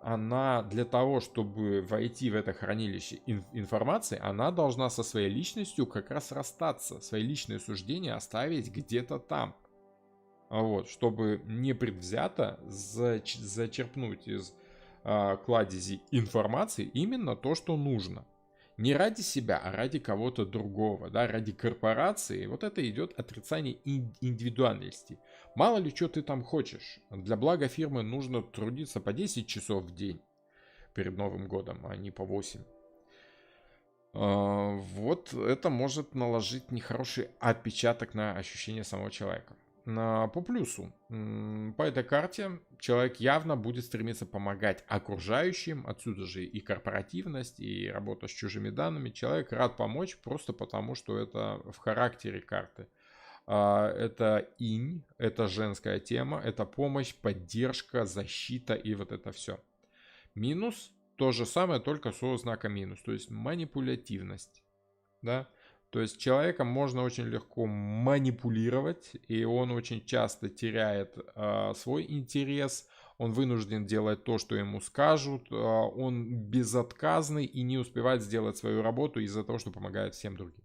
она для того, чтобы войти в это хранилище информации, она должна со своей личностью как раз расстаться, свои личные суждения оставить где-то там. Вот, чтобы непредвзято зачерпнуть из кладези информации именно то, что нужно. Не ради себя, а ради кого-то другого, да, ради корпорации. Вот это идет отрицание индивидуальности. Мало ли, что ты там хочешь. Для блага фирмы нужно трудиться по 10 часов в день перед Новым годом, а не по 8. Вот это может наложить нехороший отпечаток на ощущение самого человека. По плюсу, по этой карте человек явно будет стремиться помогать окружающим, отсюда же и корпоративность, и работа с чужими данными. Человек рад помочь просто потому, что это в характере карты. Это инь, это женская тема, это помощь, поддержка, защита и вот это все. Минус то же самое, только со знаком минус, то есть манипулятивность. да. То есть человеком можно очень легко манипулировать, и он очень часто теряет свой интерес, он вынужден делать то, что ему скажут, он безотказный и не успевает сделать свою работу из-за того, что помогает всем другим.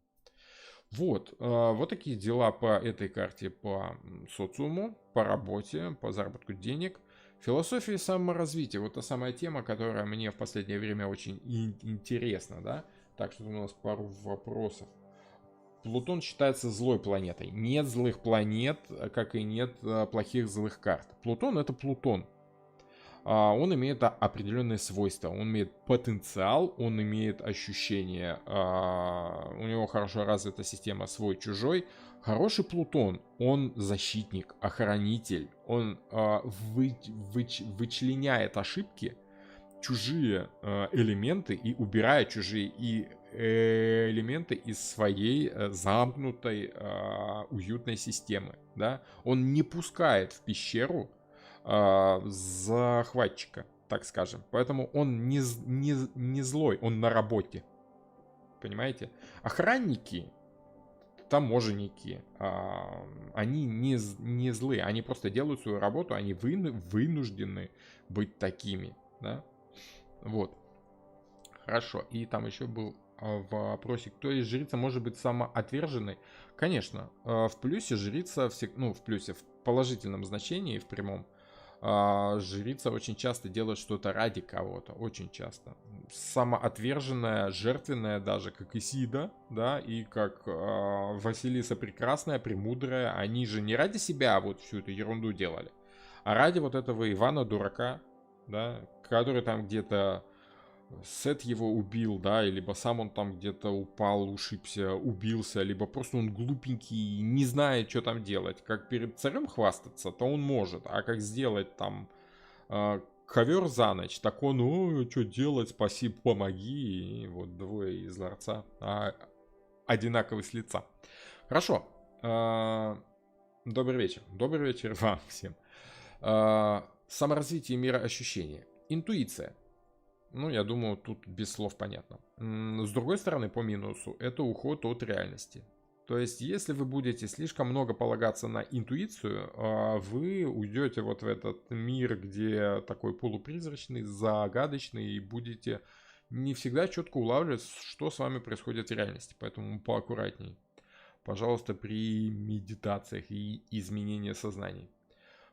Вот такие дела по этой карте, по социуму, по работе, по заработку денег. Философия саморазвития, вот та самая тема, которая мне в последнее время очень интересна, да? Так что у нас пару вопросов. Плутон считается злой планетой. Нет злых планет, как и нет плохих злых карт. Плутон это Плутон. Он имеет определенные свойства. Он имеет потенциал, он имеет ощущение, у него хорошо развита система свой-чужой. Хороший Плутон, он защитник, охранитель, он вычленяет ошибки, чужие элементы и убирает чужие элементы из своей замкнутой уютной системы. Да? Он не пускает в пещеру захватчика, так скажем. Поэтому он не злой, он на работе. Понимаете? Охранники, таможенники, они не злые, они просто делают свою работу, они вынуждены быть такими. Да? Вот. Хорошо. И там еще был вопросик, кто из жрица может быть самоотверженной? Конечно, в плюсе жрица, в плюсе, в положительном значении, в прямом, жрица очень часто делает что-то ради кого-то, очень часто. Самоотверженная, жертвенная даже, как Исида, да, и как Василиса Прекрасная, Премудрая, они же не ради себя вот всю эту ерунду делали, а ради вот этого Ивана Дурака, да, который там где-то Сет его убил, да, либо сам он там где-то упал, ушибся, убился, либо просто он глупенький, не знает, что там делать. Как перед царем хвастаться, то он может, а как сделать там ковер за ночь, так он, что делать, спасибо, помоги, и вот двое из ларца одинаковые с лица. Хорошо, добрый вечер вам всем. Саморазвитие мироощущения, интуиция. Ну, я думаю, тут без слов понятно. С другой стороны, по минусу, это уход от реальности. То есть, если вы будете слишком много полагаться на интуицию, вы уйдете вот в этот мир, где такой полупризрачный, загадочный, и будете не всегда четко улавливать, что с вами происходит в реальности. Поэтому поаккуратней. Пожалуйста, при медитациях и изменении сознания.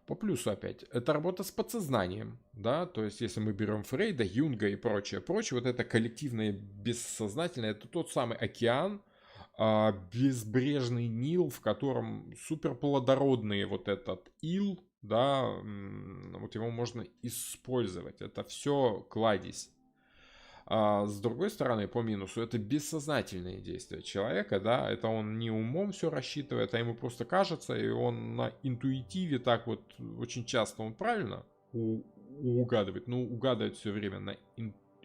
По плюсу опять, это работа с подсознанием, да, то есть если мы берем Фрейда, Юнга и прочее, вот это коллективное бессознательное, это тот самый океан, безбрежный Нил, в котором суперплодородный вот этот ил, да, вот его можно использовать, это все кладезь. А с другой стороны, по минусу, это бессознательные действия человека, да, это он не умом все рассчитывает, а ему просто кажется, и он на интуитиве так вот очень часто он правильно угадывает, ну, угадывает все время на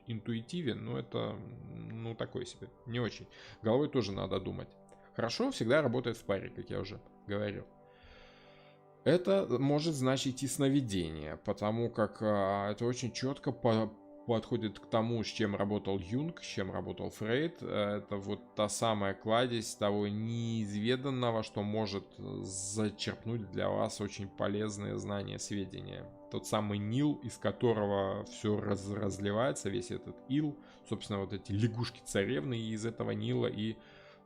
интуитиве, ну, это, ну, такое себе, не очень. Головой тоже надо думать. Хорошо всегда работает в паре, как я уже говорил. Это может значить и сновидение, потому как это очень четко подходит к тому, с чем работал Юнг, с чем работал Фрейд. Это вот та самая кладезь того неизведанного, что может зачерпнуть для вас очень полезные знания, сведения. Тот самый Нил, из которого все разливается, весь этот ил, собственно, вот эти лягушки-царевны из этого Нила и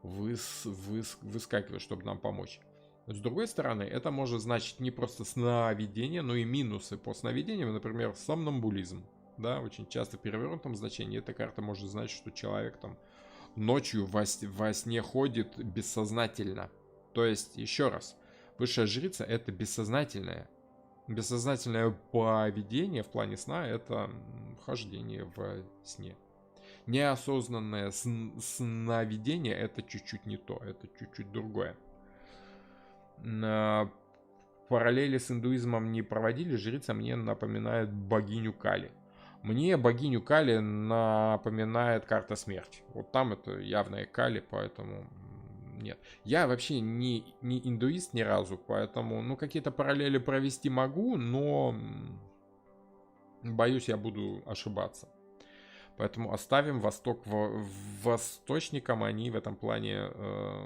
выскакивают, чтобы нам помочь. С другой стороны, это может значить не просто сновидение, но и минусы по сновидениям, например, сомнамбулизм. Да, очень часто в перевернутом значении эта карта может значить, что человек там ночью во сне ходит бессознательно. То есть, еще раз, высшая жрица это бессознательное. Бессознательное поведение в плане сна это хождение в сне. Неосознанное сновидение это чуть-чуть не то, это чуть-чуть другое. Параллели с индуизмом не проводили, жрица мне напоминает богиню Кали. Мне богиню Кали напоминает карта смерти. Вот там это явная Кали, поэтому нет. Я вообще не индуист ни разу, поэтому ну какие-то параллели провести могу, но боюсь, я буду ошибаться. Поэтому оставим Восток восточникам, они в этом плане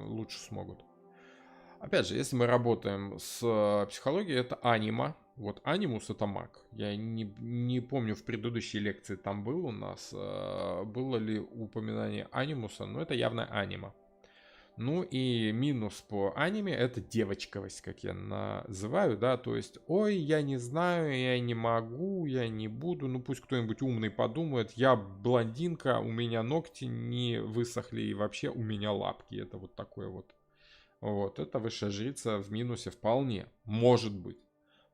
лучше смогут. Опять же, если мы работаем с психологией, это анима. Вот анимус это маг. Я не помню, в предыдущей лекции там был у нас, было ли упоминание анимуса, но это явно анима. Ну и минус по аниме это девочковость, как я называю, да, то есть, ой, я не знаю, я не могу, я не буду, ну пусть кто-нибудь умный подумает, я блондинка, у меня ногти не высохли и вообще у меня лапки, это вот такое вот. Вот, это высшая жрица в минусе вполне, может быть.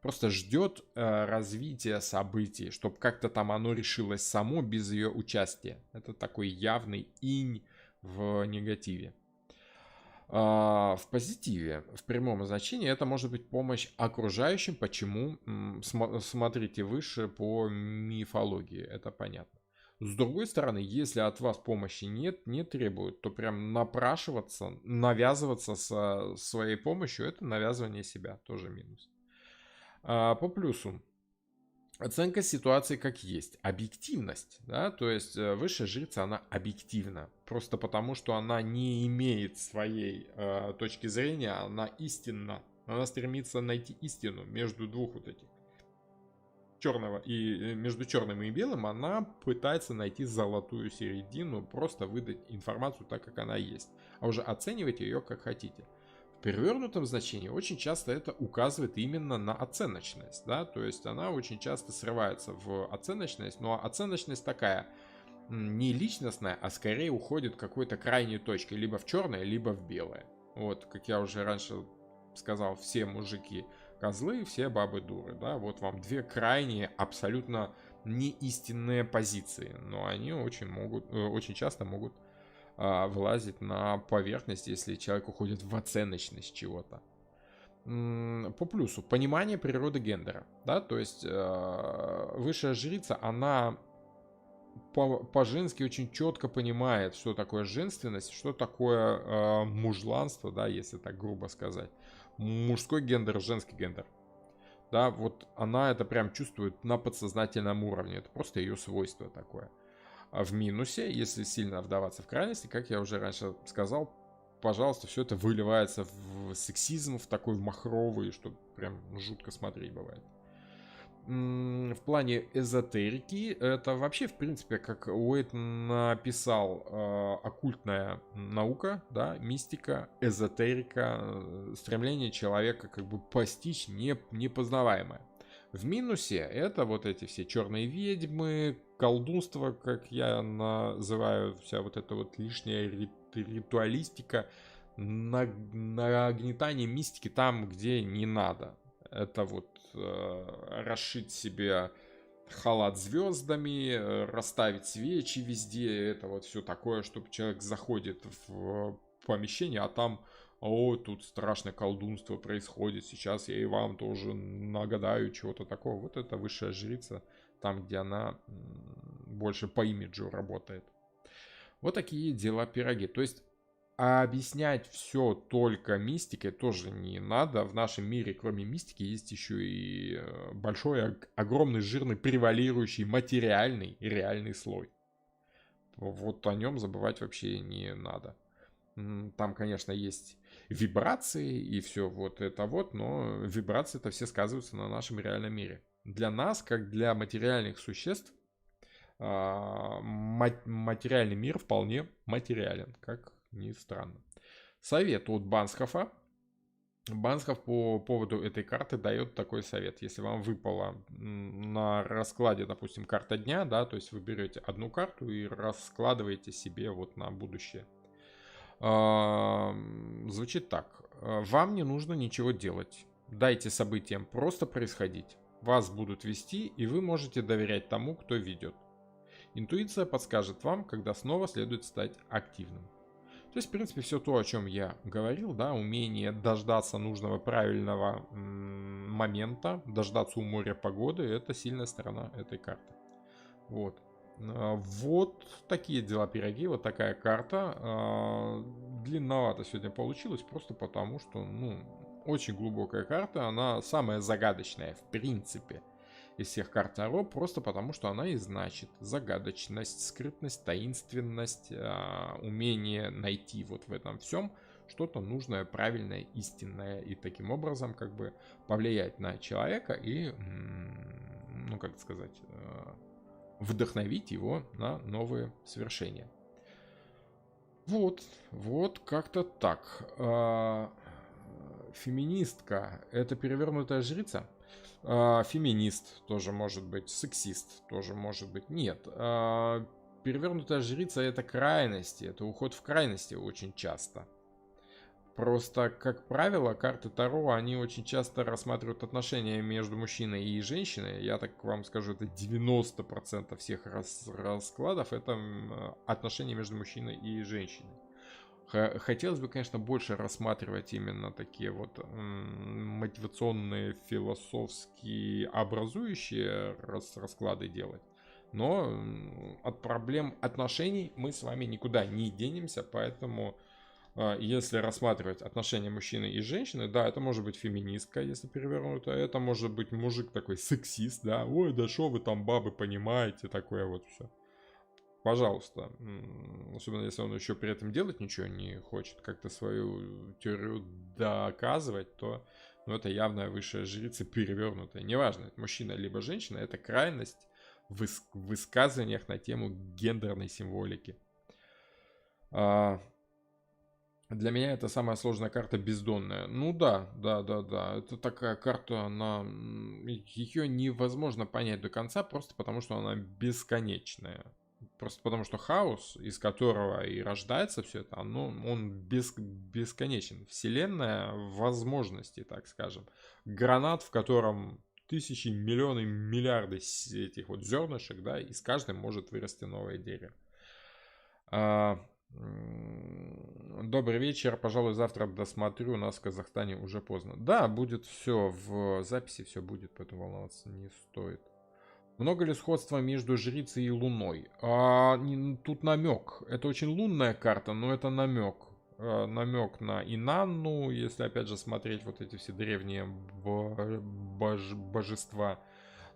Просто ждет развития событий, чтобы как-то там оно решилось само без ее участия. Это такой явный инь в негативе. В позитиве, в прямом значении, это может быть помощь окружающим. Почему? Смотрите выше по мифологии, это понятно. С другой стороны, если от вас помощи нет, не требуют, то прям напрашиваться, навязываться со своей помощью, это навязывание себя, тоже минус. По плюсу, оценка ситуации как есть. Объективность, да, то есть высшая жрица, она объективна. Просто потому, что она не имеет своей точки зрения, она истинна. Она стремится найти истину между двух вот этих черного и между черным и белым. Она пытается найти золотую середину, просто выдать информацию так, как она есть. А уже оценивать ее как хотите. В перевернутом значении очень часто это указывает именно на оценочность, да, то есть она очень часто срывается в оценочность, но оценочность такая не личностная, а скорее уходит к какой-то крайней точке, либо в черное, либо в белое. Вот, как я уже раньше сказал, все мужики козлы, все бабы дуры, да, вот вам две крайние, абсолютно неистинные позиции, но они очень часто могут вылазить на поверхность, если человек уходит в оценочность чего-то. По плюсу, понимание природы гендера, да, то есть высшая жрица, она по-женски очень четко понимает, что такое женственность, что такое мужланство, да, если так грубо сказать. Мужской гендер, женский гендер. Да, вот она это прям чувствует на подсознательном уровне, это просто ее свойство такое. А в минусе, если сильно вдаваться в крайности, как я уже раньше сказал, пожалуйста, все это выливается в сексизм, в такой махровый, что прям жутко смотреть бывает. В плане эзотерики, это вообще, в принципе, как Уэйт написал, оккультная наука, да, мистика, эзотерика, стремление человека как бы постичь непознаваемое. В минусе это вот эти все черные ведьмы, колдунство, как я называю, вся вот эта вот лишняя ритуалистика, нагнетание мистики там, где не надо. Это вот расшить себе халат звездами, расставить свечи везде, это вот все такое, чтобы человек заходит в помещение, а там, о, тут страшное колдунство происходит, сейчас я и вам тоже нагадаю чего-то такого. Вот это высшая жрица, там, где она больше по имиджу работает. Вот такие дела пироги. То есть объяснять все только мистикой тоже не надо. В нашем мире, кроме мистики, есть еще и большой, огромный, жирный, превалирующий материальный и реальный слой. Вот о нем забывать вообще не надо. Там, конечно, есть вибрации и все вот это вот, но вибрации-то все сказываются на нашем реальном мире. Для нас, как для материальных существ, материальный мир вполне материален, как ни странно. Совет от Бансхофа. Бансхоф по поводу этой карты дает такой совет. Если вам выпала на раскладе, допустим, карта дня, да, то есть вы берете одну карту и раскладываете себе вот на будущее. Звучит так. Вам не нужно ничего делать. Дайте событиям просто происходить. Вас будут вести, и вы можете доверять тому, кто ведет. Интуиция подскажет вам, когда снова следует стать активным. То есть, в принципе, все то, о чем я говорил, да, умение дождаться нужного правильного момента, дождаться у моря погоды, это сильная сторона этой карты. Вот. Вот такие дела пироги, вот такая карта. Длинновато сегодня получилось, просто потому что, ну, очень глубокая карта, она самая загадочная в принципе из всех карт Таро, просто потому что она и значит загадочность, скрытность, таинственность, умение найти вот в этом всем что-то нужное, правильное, истинное, и таким образом как бы повлиять на человека и, ну как сказать, вдохновить его на новые свершения. Вот как-то так. Феминистка — это перевернутая жрица? Феминист тоже может быть, сексист тоже может быть. Нет, перевернутая жрица — это крайности, это уход в крайности очень часто. Просто, как правило, карты Таро, они очень часто рассматривают отношения между мужчиной и женщиной. Я так вам скажу, это 90% всех раскладов — это отношения между мужчиной и женщиной. Хотелось бы, конечно, больше рассматривать именно такие вот мотивационные, философские, образующие расклады делать. Но от проблем отношений мы с вами никуда не денемся, поэтому если рассматривать отношения мужчины и женщины, да, это может быть феминистка, если перевернуто, это может быть мужик такой сексист, да, ой, да что вы там, бабы, понимаете, такое вот все. Пожалуйста. Особенно, если он еще при этом делать ничего не хочет, как-то свою теорию доказывать, то ну, это явная высшая жрица перевернутая. Неважно, это мужчина либо женщина, это крайность в высказываниях на тему гендерной символики. Для меня это самая сложная карта бездонная. Ну да. Это такая карта, ее невозможно понять до конца, просто потому что она бесконечная. Просто потому что хаос, из которого и рождается все это, он бесконечен. Вселенная возможностей, так скажем. Гранат, в котором тысячи, миллионы, миллиарды этих вот зернышек, да, и с каждым может вырасти новое дерево. Добрый вечер. Пожалуй, завтра досмотрю. У нас в Казахстане уже поздно. Да, будет все в записи, все будет, поэтому волноваться не стоит. Много ли сходства между жрицей и луной? Тут намек. Это очень лунная карта, но это намек. Намек на Инанну, если опять же смотреть вот эти все древние божества.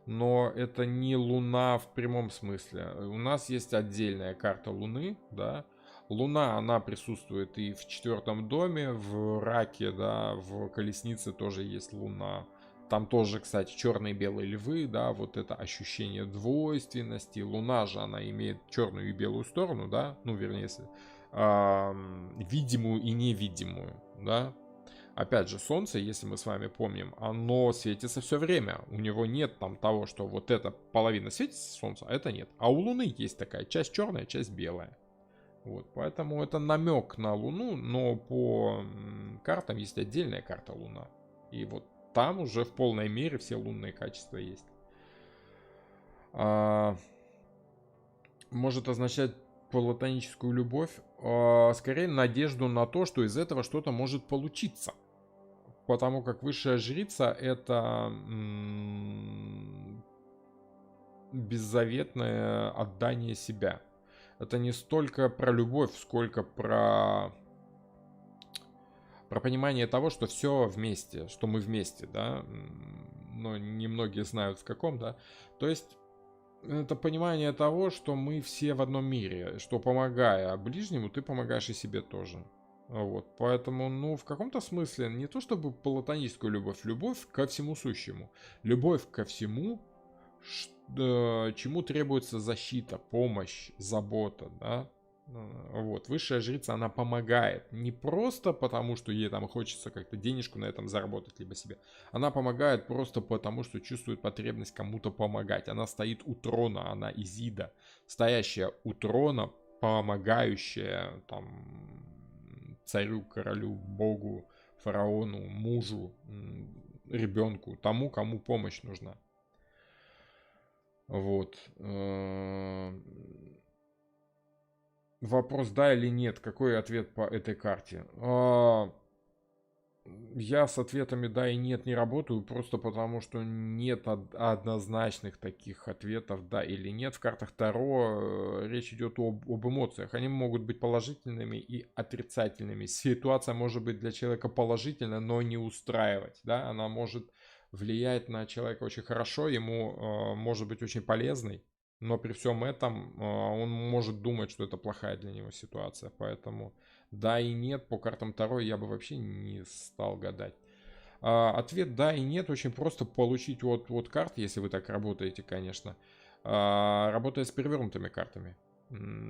Но это не Луна в прямом смысле. У нас есть отдельная карта Луны, да. Луна, она присутствует и в 4-м доме, в Раке, да, в Колеснице тоже есть Луна. Там тоже, кстати, черные и белые львы, да, вот это ощущение двойственности. Луна же, она имеет черную и белую сторону, да, ну, вернее, если, видимую и невидимую, да. Опять же, Солнце, если мы с вами помним, оно светится все время. У него нет там того, что вот эта половина светится Солнца, а это нет. А у Луны есть такая часть черная, часть белая. Вот, поэтому это намек на Луну, но по картам есть отдельная карта Луна. И вот там уже в полной мере все лунные качества есть. Может означать платоническую любовь, скорее надежду на то, что из этого что-то может получиться. Потому как высшая жрица — это беззаветное отдание себя. Это не столько про любовь, сколько про понимание того, что все вместе, что мы вместе, да. Но немногие знают в каком, да. То есть это понимание того, что мы все в одном мире, что помогая ближнему, ты помогаешь и себе тоже. Вот, поэтому, ну, в каком-то смысле не то чтобы платоническую любовь, любовь ко всему сущему, любовь ко всему, чему требуется защита, помощь, забота, да. Вот, высшая жрица, она помогает не просто потому, что ей там хочется как-то денежку на этом заработать, либо себе. Она помогает просто потому, что чувствует потребность кому-то помогать. Она стоит у трона, она Изида, стоящая у трона, помогающая там царю, королю, богу, фараону, мужу, ребенку, тому, кому помощь нужна. Вот. Вопрос да или нет, какой ответ по этой карте? Я с ответами да и нет не работаю, просто потому что нет однозначных таких ответов да или нет. В картах Таро речь идет об эмоциях. Они могут быть положительными и отрицательными. Ситуация может быть для человека положительная, но не устраивать. Да? Она может влияет на человека очень хорошо, ему может быть очень полезной, но при всем этом он может думать, что это плохая для него ситуация. Поэтому да и нет по картам Таро я бы вообще не стал гадать. Ответ да и нет очень просто получить от карт, если вы так работаете, конечно, работая с перевернутыми картами.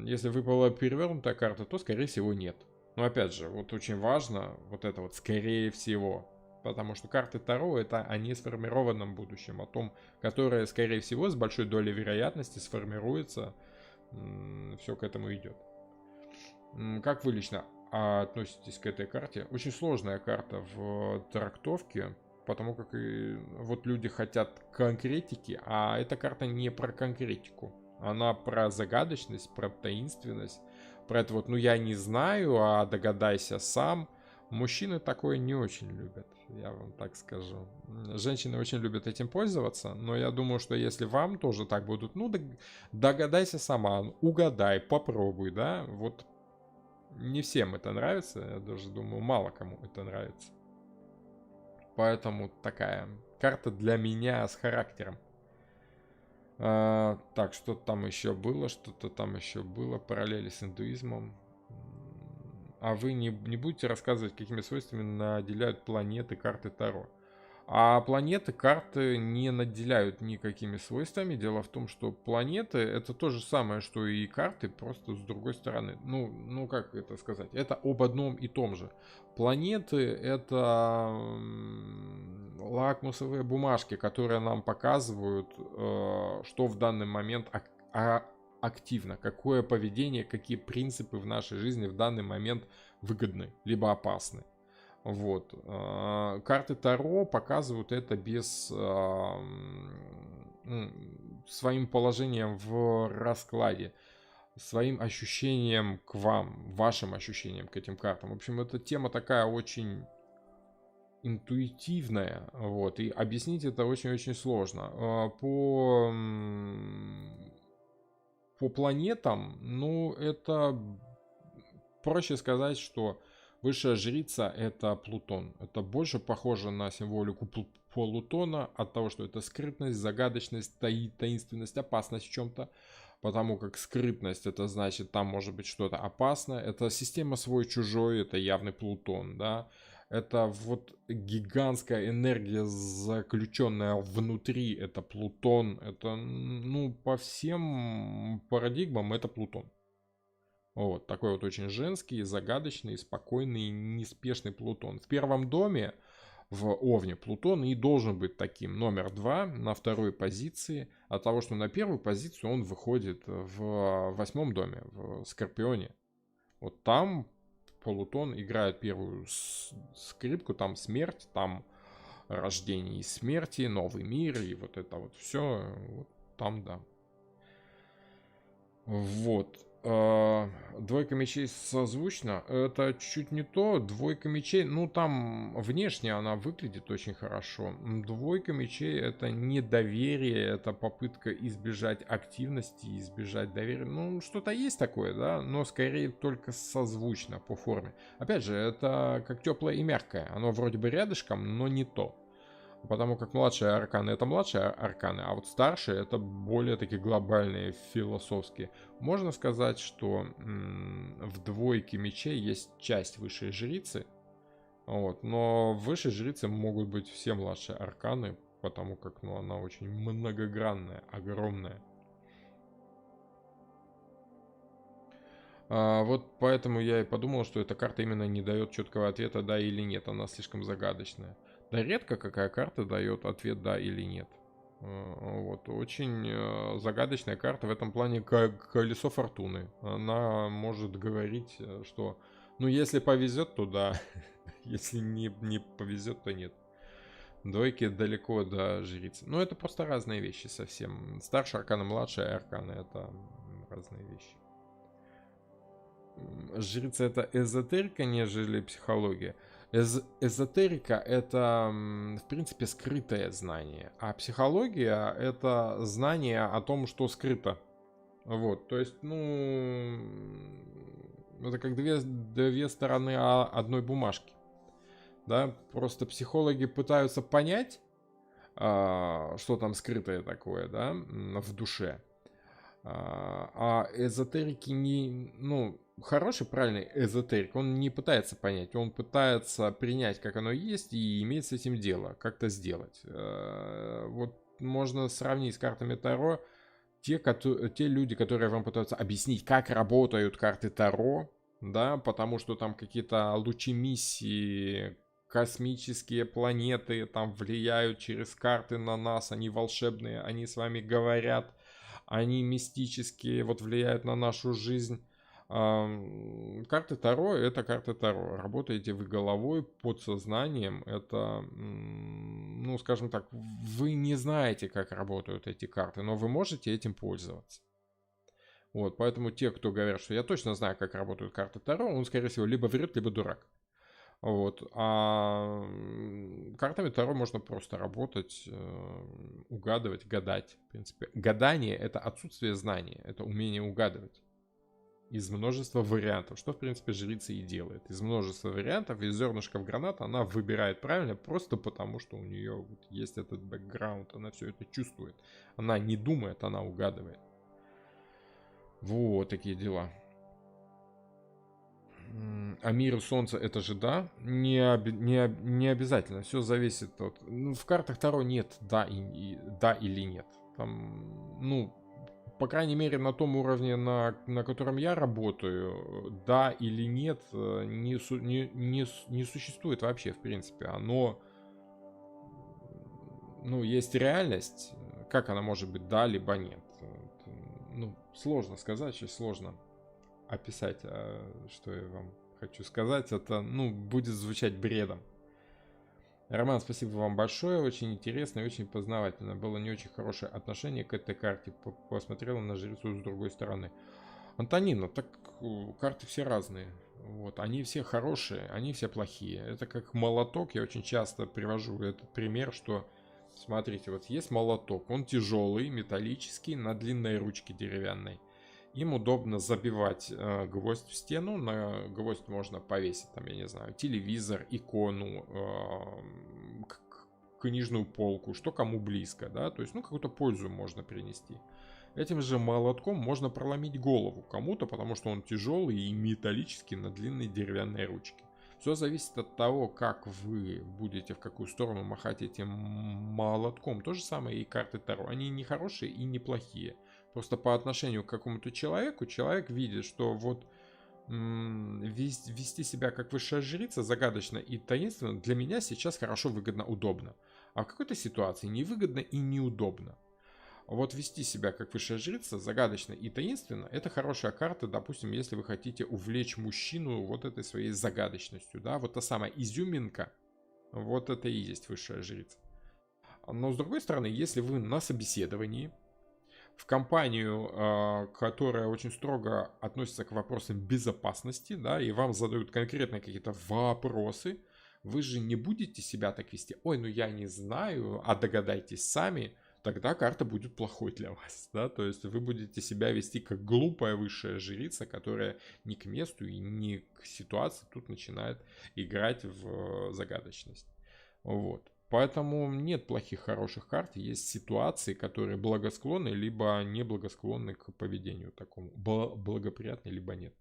Если выпала перевернутая карта, то скорее всего нет. Но опять же, вот очень важно вот это вот скорее всего. Потому что карты Таро это о несформированном будущем, о том, которое скорее всего с большой долей вероятности сформируется. Все к этому идет. Как вы лично относитесь к этой карте? Очень сложная карта в трактовке, потому как вот люди хотят конкретики, а эта карта не про конкретику. Она про загадочность, про таинственность, про это вот, ну я не знаю, а догадайся сам. Мужчины такое не очень любят, я вам так скажу. Женщины очень любят этим пользоваться, но я думаю, что если вам тоже так будут, ну догадайся сама, угадай, попробуй, да, вот не всем это нравится, я даже думаю, мало кому это нравится. Поэтому такая карта для меня с характером. Так, что-то там еще было, параллели с индуизмом. А вы не будете рассказывать, какими свойствами наделяют планеты карты Таро? А планеты карты не наделяют никакими свойствами. Дело в том, что планеты это то же самое, что и карты, просто с другой стороны. Ну как это сказать? Это об одном и том же. Планеты это лакмусовые бумажки, которые нам показывают, что в данный момент активно, какое поведение, какие принципы в нашей жизни в данный момент выгодны, либо опасны. Вот. Карты Таро показывают это без своим положением в раскладе, своим ощущением к вам, вашим ощущением к этим картам. В общем, эта тема такая очень интуитивная, вот, и объяснить это очень-очень сложно. По планетам, ну, это проще сказать, что высшая жрица это Плутон. Это больше похоже на символику Плутона от того, что это скрытность, загадочность, таинственность, опасность в чем-то. Потому как скрытность это значит там может быть что-то опасное. Это система свой-чужой, это явный Плутон, да. Это вот гигантская энергия, заключенная внутри, это Плутон. Это, ну, по всем парадигмам это Плутон. Вот, такой вот очень женский, загадочный, спокойный, неспешный Плутон. В первом доме в Овне Плутон и должен быть таким. Номер 2 на второй позиции. От того, что на первую позицию он выходит в восьмом доме, в Скорпионе. Вот там Плутон играет первую скрипку, там смерть, там рождение и смерти, новый мир и вот это вот все. Вот там, да. Вот. Двойка мечей созвучно. Это чуть не то. Двойка мечей, ну там внешне она выглядит очень хорошо. Двойка мечей это недоверие, это попытка избежать активности, избежать доверия. Ну что-то есть такое, да, но скорее только созвучно по форме. Опять же, это как теплое и мягкое. Оно вроде бы рядышком, но не то. Потому как младшие арканы это младшие арканы, а вот старшие это более такие глобальные, философские. Можно сказать, что в двойке мечей есть часть высшей жрицы, вот, но в высшей жрице могут быть все младшие арканы, потому как ну, она очень многогранная, огромная. Вот поэтому я и подумал, что эта карта именно не дает четкого ответа да или нет, она слишком загадочная. Да редко какая карта дает ответ да или нет. Вот, очень загадочная карта в этом плане, как колесо фортуны. Она может говорить, что ну если повезет, то да, если не повезет, то нет. Двойки далеко до жрицы. Ну это просто разные вещи совсем. Старшая аркана, младшая аркана это разные вещи. Жрица это эзотерика, нежели психология. Эзотерика это, в принципе, скрытое знание, а психология это знание о том, что скрыто. Вот, то есть, ну, это как две стороны одной бумажки. Да, просто психологи пытаются понять, что там скрытое такое, да, в душе. А эзотерики не, ну, хороший, правильный эзотерик, он не пытается понять, он пытается принять, как оно есть, и иметь с этим дело, как-то сделать. Вот можно сравнить с картами Таро. Те люди, которые вам пытаются объяснить, как работают карты Таро, да, потому что там какие-то лучи миссии, космические планеты там влияют через карты на нас, они волшебные, они с вами говорят, они мистические, вот влияют на нашу жизнь. Карты Таро — это карты Таро. Работаете вы головой, подсознанием. Это, ну, скажем так, вы не знаете, как работают эти карты, но вы можете этим пользоваться. Вот, поэтому те, кто говорят, что я точно знаю, как работают карты Таро, он, скорее всего, либо врет, либо дурак. Вот. А картами Таро можно просто работать, угадывать, гадать. В принципе, гадание — это отсутствие знания, это умение угадывать из множества вариантов, что, в принципе, жрица и делает. Из множества вариантов, из зернышков граната она выбирает правильно, просто потому, что у нее вот есть этот бэкграунд, она все это чувствует. Она не думает, она угадывает. Вот такие дела. А мир и солнце — это же да? Не обязательно. Все зависит от... Ну, в картах Таро нет да, да или нет. Там, ну, по крайней мере, на том уровне, на котором я работаю, да или нет, не существует вообще, в принципе. Оно, ну, есть реальность. Как она может быть да, либо нет? Ну, сложно сказать, сейчас сложно описать, что я вам хочу сказать. Это, ну, будет звучать бредом. Роман, спасибо вам большое, очень интересно и очень познавательно. Было не очень хорошее отношение к этой карте, посмотрела на жрецу с другой стороны. Антонина, так карты все разные. Вот, они все хорошие, они все плохие. Это как молоток, я очень часто привожу этот пример, что, смотрите, вот есть молоток, он тяжелый, металлический, на длинной ручке деревянной. Им удобно забивать гвоздь в стену. На гвоздь можно повесить, там, я не знаю, телевизор, икону, книжную полку, что кому близко, да, то есть, ну, какую-то пользу можно принести. Этим же молотком можно проломить голову кому-то, потому что он тяжелый и металлический на длинной деревянной ручке. Все зависит от того, как вы будете, в какую сторону махать этим молотком. То же самое и карты Таро. Они не хорошие и не плохие. Просто по отношению к какому-то человеку, человек видит, что вот вести себя как высшая жрица загадочно и таинственно для меня сейчас хорошо, выгодно, удобно. А в какой-то ситуации невыгодно и неудобно. Вот вести себя как высшая жрица загадочно и таинственно — это хорошая карта, допустим, если вы хотите увлечь мужчину вот этой своей загадочностью, да, вот та самая изюминка, вот это и есть высшая жрица. Но с другой стороны, если вы на собеседовании, в компанию, которая очень строго относится к вопросам безопасности, да, и вам задают конкретно какие-то вопросы, вы же не будете себя так вести. Ой, ну я не знаю, а догадайтесь сами. Тогда карта будет плохой для вас, да, то есть вы будете себя вести как глупая высшая жрица, которая ни к месту и ни к ситуации тут начинает играть в загадочность. Вот. Поэтому нет плохих, хороших карт. Есть ситуации, которые благосклонны, либо неблагосклонны к поведению такому. Благоприятны, либо нет.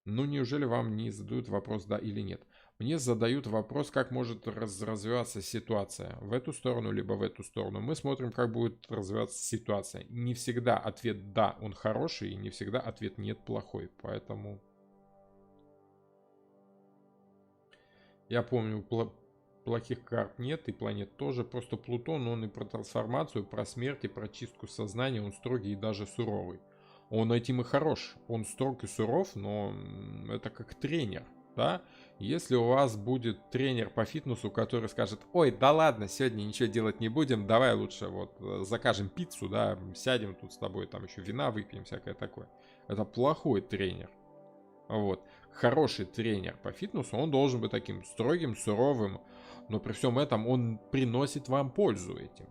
Ну, неужели вам не задают вопрос да или нет? Мне задают вопрос, как может развиваться ситуация в эту сторону, либо в эту сторону. Мы смотрим, как будет развиваться ситуация. Не всегда ответ да, он хороший, и не всегда ответ нет, плохой. Поэтому я помню, плохих карт нет, и планет тоже. Просто Плутон, он и про трансформацию, про смерть, и про чистку сознания, он строгий и даже суровый. Он этим и хорош. Он строг и суров, но это как тренер, да? Если у вас будет тренер по фитнесу, который скажет: ой, да ладно, сегодня ничего делать не будем, давай лучше вот закажем пиццу, да, сядем тут с тобой, там еще вина выпьем, всякое такое. Это плохой тренер. Вот. Хороший тренер по фитнесу, он должен быть таким строгим, суровым, но при всем этом он приносит вам пользу этим.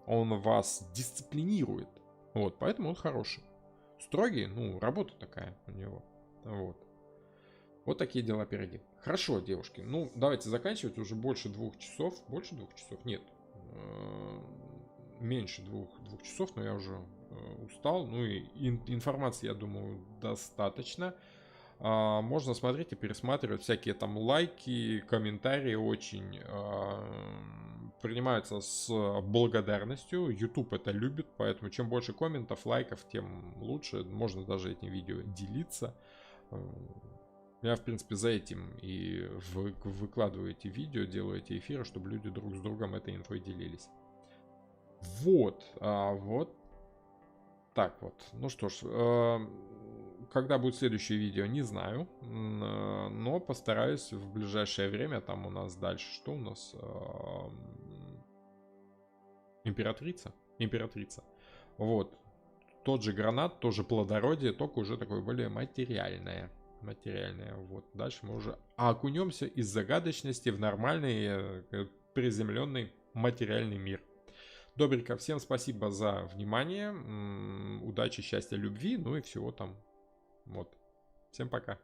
Он вас дисциплинирует. Вот, поэтому он хороший. Строгий, ну, работа такая у него. Вот. Вот такие дела впереди. Хорошо, девушки. Ну, давайте заканчивать. Уже больше 2 часов. Больше 2 часов? Нет. меньше двух часов, но я уже устал. Ну и информации, я думаю, достаточно. Можно смотреть и пересматривать всякие там лайки, комментарии очень принимаются с благодарностью. YouTube это любит, поэтому чем больше комментов, лайков, тем лучше. Можно даже этим видео делиться. Я, в принципе, за этим и выкладываю эти видео, делаю эти эфиры, чтобы люди друг с другом этой инфой делились. Вот, вот так вот. Ну что ж, когда будет следующее видео, не знаю, но постараюсь в ближайшее время. Там у нас дальше, что у нас? Императрица. Вот. Тот же гранат, тоже плодородие, только уже такое более материальное. Вот. Дальше мы уже окунемся из загадочности в нормальный, приземленный материальный мир. Добренько, всем спасибо за внимание. Удачи, счастья, любви, ну и всего там. Вот. Всем пока.